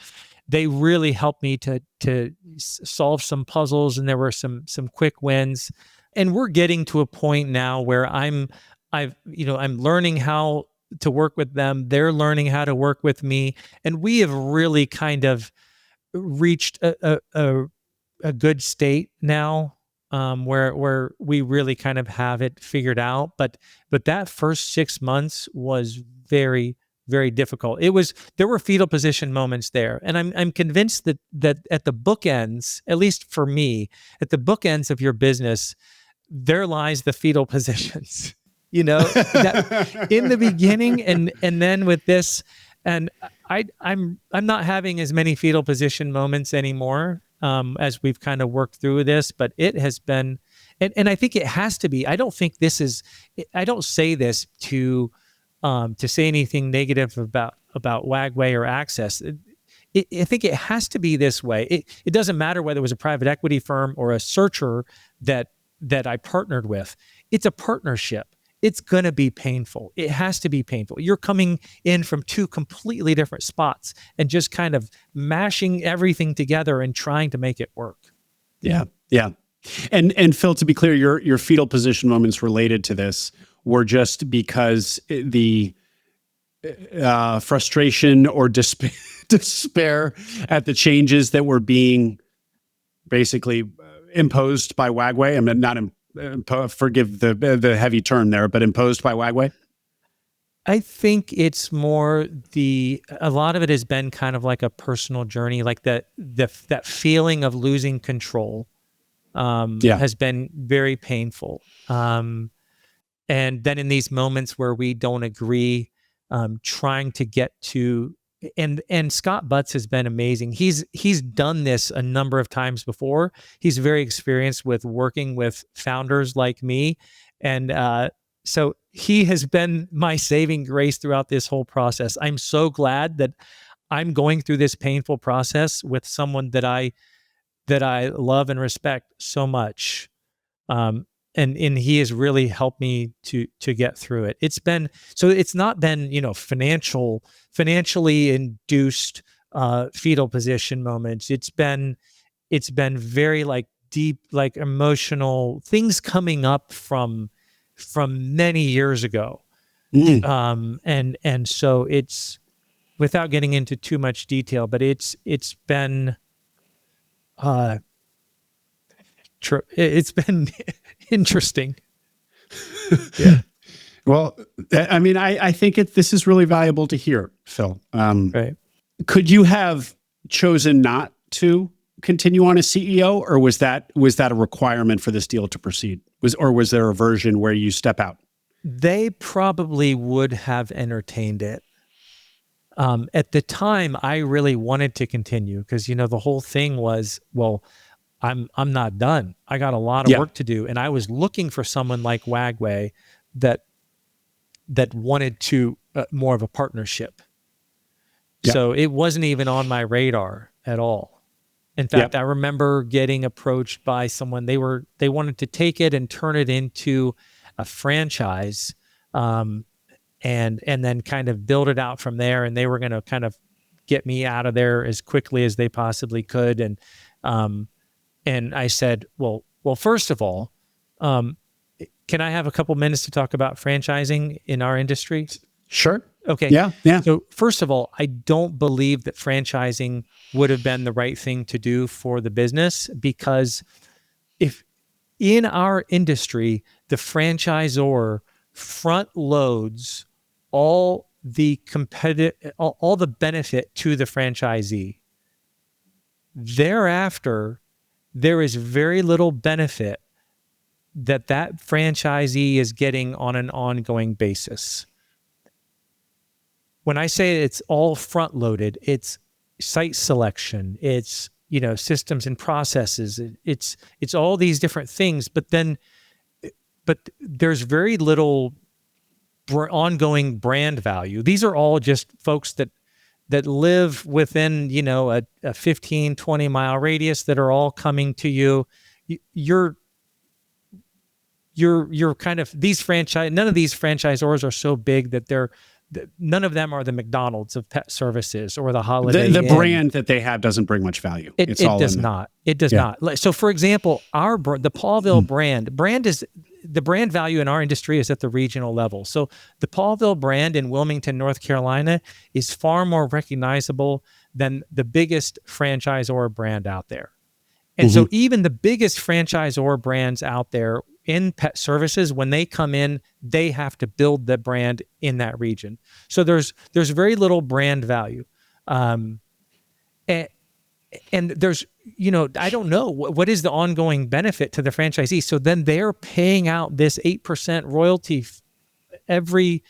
they really helped me to solve some puzzles, and there were some quick wins. And we're getting to a point now where I'm I'm learning how to work with them. They're learning how to work with me. And we have really kind of reached a good state now, where we really kind of have it figured out. But that first 6 months was very, very difficult. There were fetal position moments there, and I'm convinced that at the bookends, at least for me, at the bookends of your business, there lies the fetal positions. That in the beginning, and then with this, and I'm not having as many fetal position moments anymore, as we've kind of worked through this, but it has been, and I think it has to be. I don't think this is. I don't say this to say anything negative about WagWay or Access. I think it has to be this way. It doesn't matter whether it was a private equity firm or a searcher that I partnered with. It's a partnership. It's going to be painful. It has to be painful. You're coming in from two completely different spots and just kind of mashing everything together and trying to make it work. Yeah. Yeah. And Phil, to be clear, your fetal position moments related to this were just because the frustration or despair at the changes that were being basically imposed by WagWay. I mean, not forgive the heavy term there, but imposed by WagWay? I think it's more a lot of it has been kind of like a personal journey, like that feeling of losing control has been very painful. And then in these moments where we don't agree, trying to get to, and Scott Butts has been amazing. He's done this a number of times before. He's very experienced with working with founders like me. And so he has been my saving grace throughout this whole process. I'm so glad that I'm going through this painful process with someone that I love and respect so much. And he has really helped me to get through it. It's not been, financially induced fetal position moments. It's been very like deep, like emotional things coming up from many years ago. And so it's, without getting into too much detail, but it's been it's been interesting. Yeah. Well, I mean, I think this is really valuable to hear, Phil. Right. Could you have chosen not to continue on as CEO, or was that a requirement for this deal to proceed? Was there a version where you step out? They probably would have entertained it. At the time, I really wanted to continue because, the whole thing was, well, I'm not done. I got a lot of work to do. And I was looking for someone like WagWay that wanted to more of a partnership. Yeah. So it wasn't even on my radar at all. In fact, I remember getting approached by someone. They wanted to take it and turn it into a franchise, and then kind of build it out from there. And they were going to kind of get me out of there as quickly as they possibly could. And I said, well, first of all, can I have a couple minutes to talk about franchising in our industry? Sure. Okay. Yeah. So first of all, I don't believe that franchising would have been the right thing to do for the business, because if in our industry, the franchisor front loads all the benefit to the franchisee. Thereafter, there is very little benefit that franchisee is getting on an ongoing basis. When I say it's all front loaded, it's site selection, it's systems and processes, it's all these different things, but there's very little ongoing brand value. These are all just folks that live within, a 15, 20 mile radius that are all coming to you. You're kind of none of these franchisors are so big that none of them are the McDonald's of pet services or the Holiday The Inn. brand that they have doesn't bring much value. It does not. It does not. So for example, the Pawville brand is, the brand value in our industry is at the regional level. So the Pawville brand in Wilmington, North Carolina is far more recognizable than the biggest franchisor brand out there. And so even the biggest franchisor brands out there in pet services, when they come in, they have to build the brand in that region. So there's very little brand value. And there's, I don't know what is the ongoing benefit to the franchisee. So then they're paying out this 8% royalty every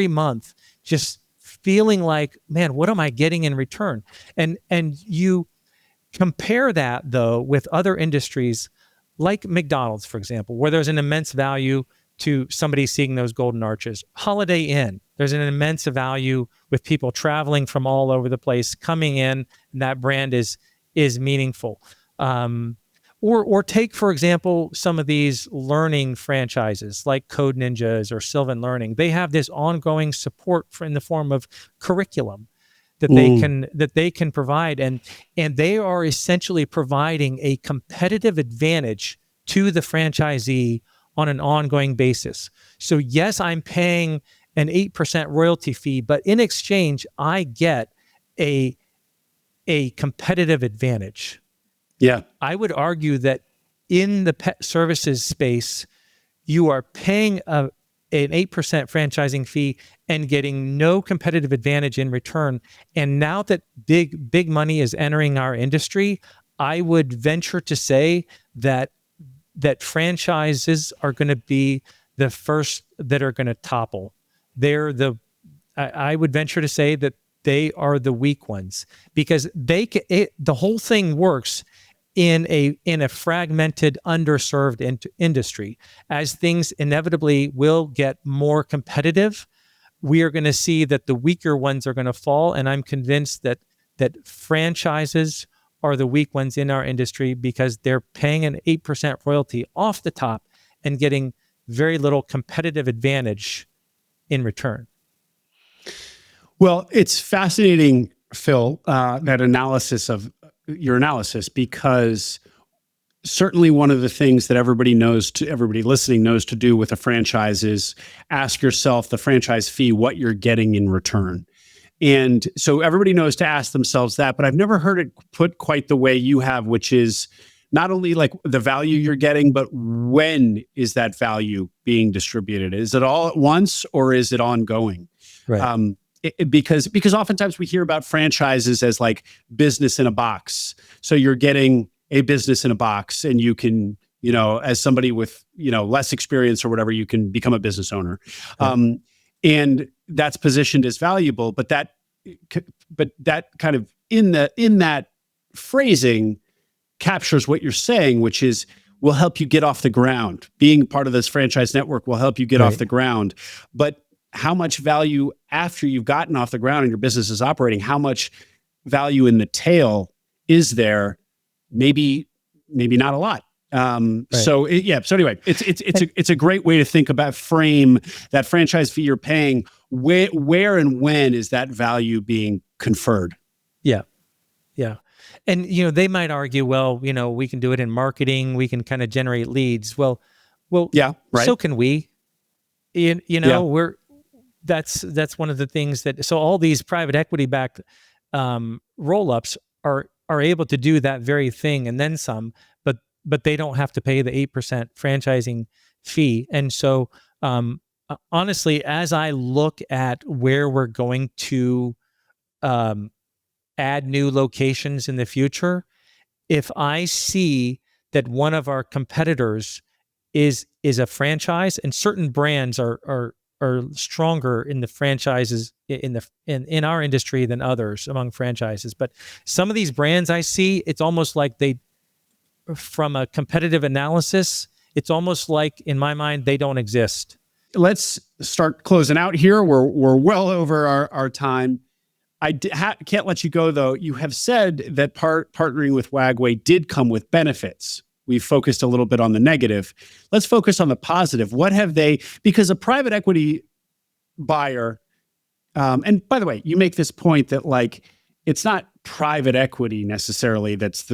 month, just feeling like, man, what am I getting in return? And you compare that though with other industries like McDonald's, for example, where there's an immense value to somebody seeing those golden arches. Holiday Inn, there's an immense value with people traveling from all over the place coming in, and that brand is meaningful. Or take, for example, some of these learning franchises like Code Ninjas or Sylvan Learning. They have this ongoing support in the form of curriculum that they can provide, and they are essentially providing a competitive advantage to the franchisee on an ongoing basis. So yes, I'm paying an 8% royalty fee, but in exchange, I get a competitive advantage. Yeah. I would argue that in the pet services space, you are paying an 8% franchising fee and getting no competitive advantage in return. And now that big money is entering our industry, I would venture to say that franchises are going to be the first that are going to topple. I would venture to say that they are the weak ones, because the whole thing works in a fragmented, underserved industry. As things inevitably will get more competitive, we are going to see that the weaker ones are going to fall. And I'm convinced that franchises are the weak ones in our industry because they're paying an 8% royalty off the top and getting very little competitive advantage in return. Well, it's fascinating, Phil, that your analysis, because certainly one of the things that everybody listening knows to do with a franchise is ask yourself the franchise fee, what you're getting in return. And so everybody knows to ask themselves that, but I've never heard it put quite the way you have, which is not only like the value you're getting, but when is that value being distributed? Is it all at once or is it ongoing? Right. Because oftentimes we hear about franchises as like business in a box. So you're getting a business in a box, and you can, as somebody with, less experience or whatever, you can become a business owner. Right. And that's positioned as valuable, but that kind of in that phrasing captures what you're saying, which is, will help you get off the ground. Being part of this franchise network will help you get off the ground. But how much value after you've gotten off the ground and your business is operating, how much value in the tail is there? Maybe not a lot. Right. So anyway, it's a great way to frame that franchise fee you're paying. Where and when is that value being conferred? Yeah. Yeah. And, they might argue, well, we can do it in marketing. We can kind of generate leads. Well, yeah, right. So can we, that's one of the things so all these private equity backed roll-ups are able to do that very thing and then some, but they don't have to pay the 8% franchising fee. And so honestly, as I look at where we're going to add new locations in the future, if I see that one of our competitors is a franchise, and certain brands are stronger in the franchises in our industry than others among franchises, but some of these brands I see, it's almost like from a competitive analysis, it's almost like in my mind they don't exist. Let's start closing out here. We're well over our time. I can't let you go, though. You have said that partnering with WagWay did come with benefits. We've focused a little bit on the negative. Let's focus on the positive. What have because a private equity buyer, and by the way, you make this point that like, it's not private equity necessarily that's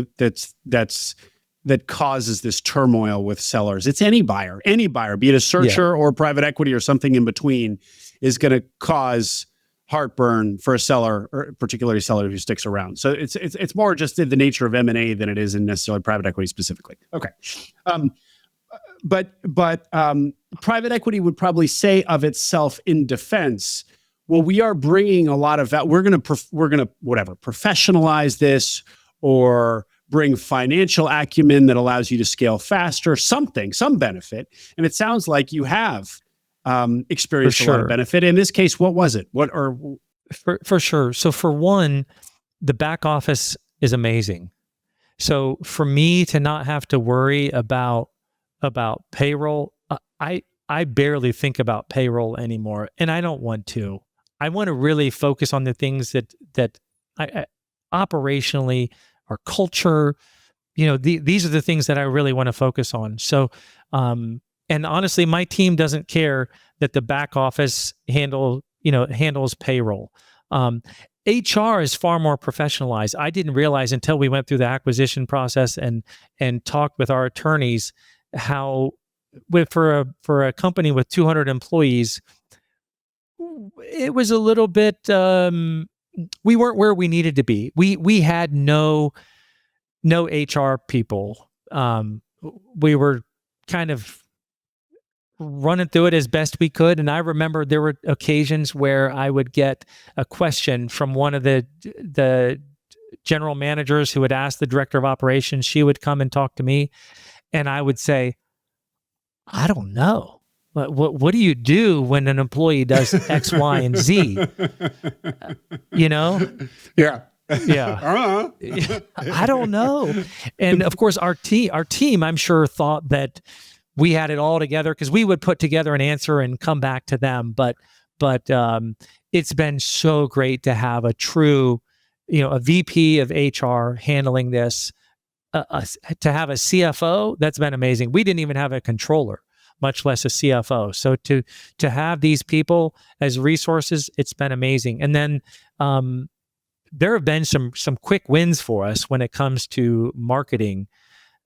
that causes this turmoil with sellers. It's any buyer, be it a searcher or private equity or something in between, is going to cause heartburn for a seller, or particularly a seller who sticks around. So it's more just in the nature of M&A than it is in necessarily private equity specifically. Okay. But private equity would probably say of itself in defense, well, we are bringing a lot of that. We're going to professionalize this, or bring financial acumen that allows you to scale faster, some benefit. And it sounds like you have experienced a lot of benefit. In this case, what was it? For sure. So for one, the back office is amazing. So for me to not have to worry about payroll, I barely think about payroll anymore, and I don't want to. I want to really focus on the things that I operationally, our culture, these are the things that I really want to focus on. So, and honestly, my team doesn't care that the back office handles payroll. HR is far more professionalized. I didn't realize until we went through the acquisition process and talked with our attorneys how, for a company with 200 employees, it was a little bit, we weren't where we needed to be. We had no HR people. We were kind of running through it as best we could. And I remember there were occasions where I would get a question from one of the general managers who would ask the director of operations. She would come and talk to me, and I would say, I don't know. What do you do when an employee does X, Y, and Z? Yeah. Yeah. I don't know. And of course, our team, I'm sure, thought that we had it all together, because we would put together an answer and come back to them. But it's been so great to have a true, a VP of HR handling this, to have a CFO. That's been amazing. We didn't even have a controller, much less a CFO. So to have these people as resources, it's been amazing. And then there have been some quick wins for us when it comes to marketing.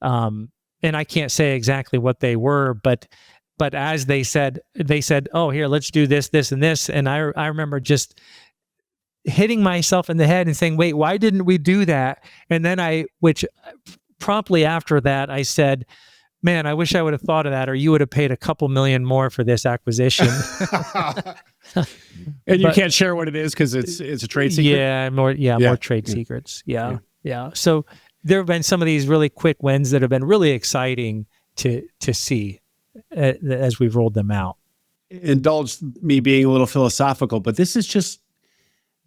And I can't say exactly what they were, but as they said, oh, here, let's do this, this, and this. And I remember just hitting myself in the head and saying, wait, why didn't we do that? And then which promptly after that, I said, man, I wish I would have thought of that, or you would have paid a couple million more for this acquisition. And you can't share what it is because it's a trade secret? More trade secrets. Yeah. So there have been some of these really quick wins that have been really exciting to see as we've rolled them out. Indulge me being a little philosophical, but this is just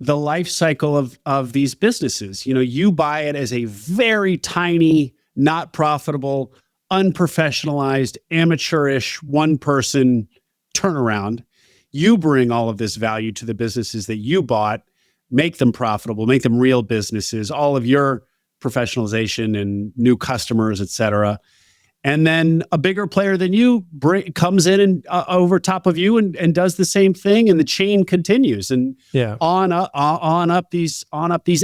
the life cycle of these businesses. You buy it as a very tiny, not profitable, unprofessionalized, amateurish, one-person turnaround. You bring all of this value to the businesses that you bought, make them profitable, make them real businesses, all of your professionalization and new customers, et cetera. And then a bigger player than you comes in and over top of you and does the same thing, and the chain continues. And on up these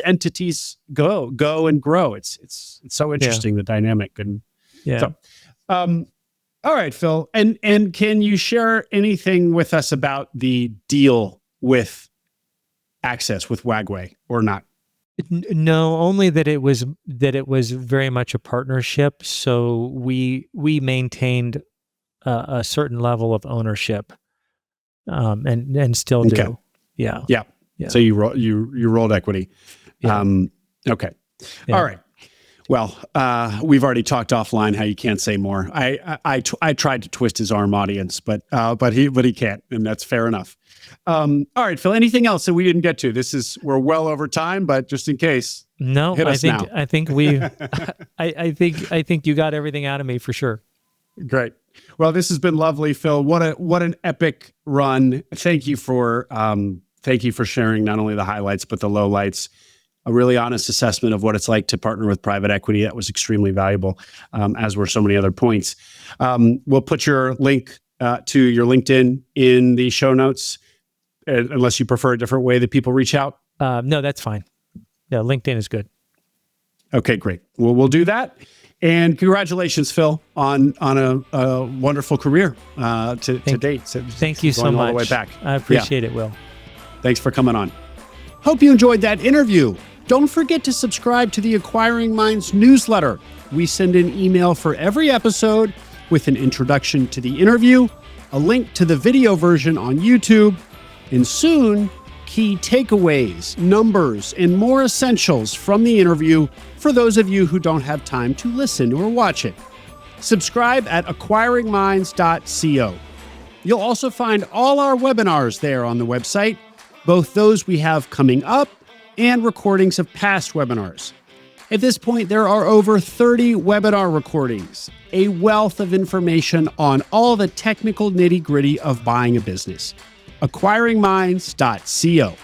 entities go and grow. It's so interesting, the dynamic. And so, all right, Phil. And can you share anything with us about the deal with Access, with WagWay, or not? No, only that it was very much a partnership. So we maintained a certain level of ownership, and still do. Okay. Yeah. So you rolled equity. Yeah. Okay. Yeah. All right. Well, we've already talked offline how you can't say more. I tried to twist his arm, audience, but he can't, and that's fair enough. All right, Phil. Anything else that we didn't get to? We're well over time, but just in case, no. Hit us now. I think I think you got everything out of me for sure. Great. Well, this has been lovely, Phil. What an epic run. Thank you for sharing not only the highlights but the lowlights. A really honest assessment of what it's like to partner with private equity. That was extremely valuable, as were so many other points. We'll put your link to your LinkedIn in the show notes, unless you prefer a different way that people reach out. No, that's fine. Yeah, LinkedIn is good. Okay, great. Well, we'll do that. And congratulations, Phil, on a wonderful career to date. So thank you so much. All the way back. I appreciate it, Will. Thanks for coming on. Hope you enjoyed that interview. Don't forget to subscribe to the Acquiring Minds newsletter. We send an email for every episode with an introduction to the interview, a link to the video version on YouTube, and soon, key takeaways, numbers, and more essentials from the interview for those of you who don't have time to listen or watch it. Subscribe at acquiringminds.co. You'll also find all our webinars there on the website, both those we have coming up and recordings of past webinars. At this point, there are over 30 webinar recordings, a wealth of information on all the technical nitty-gritty of buying a business. acquiringminds.co.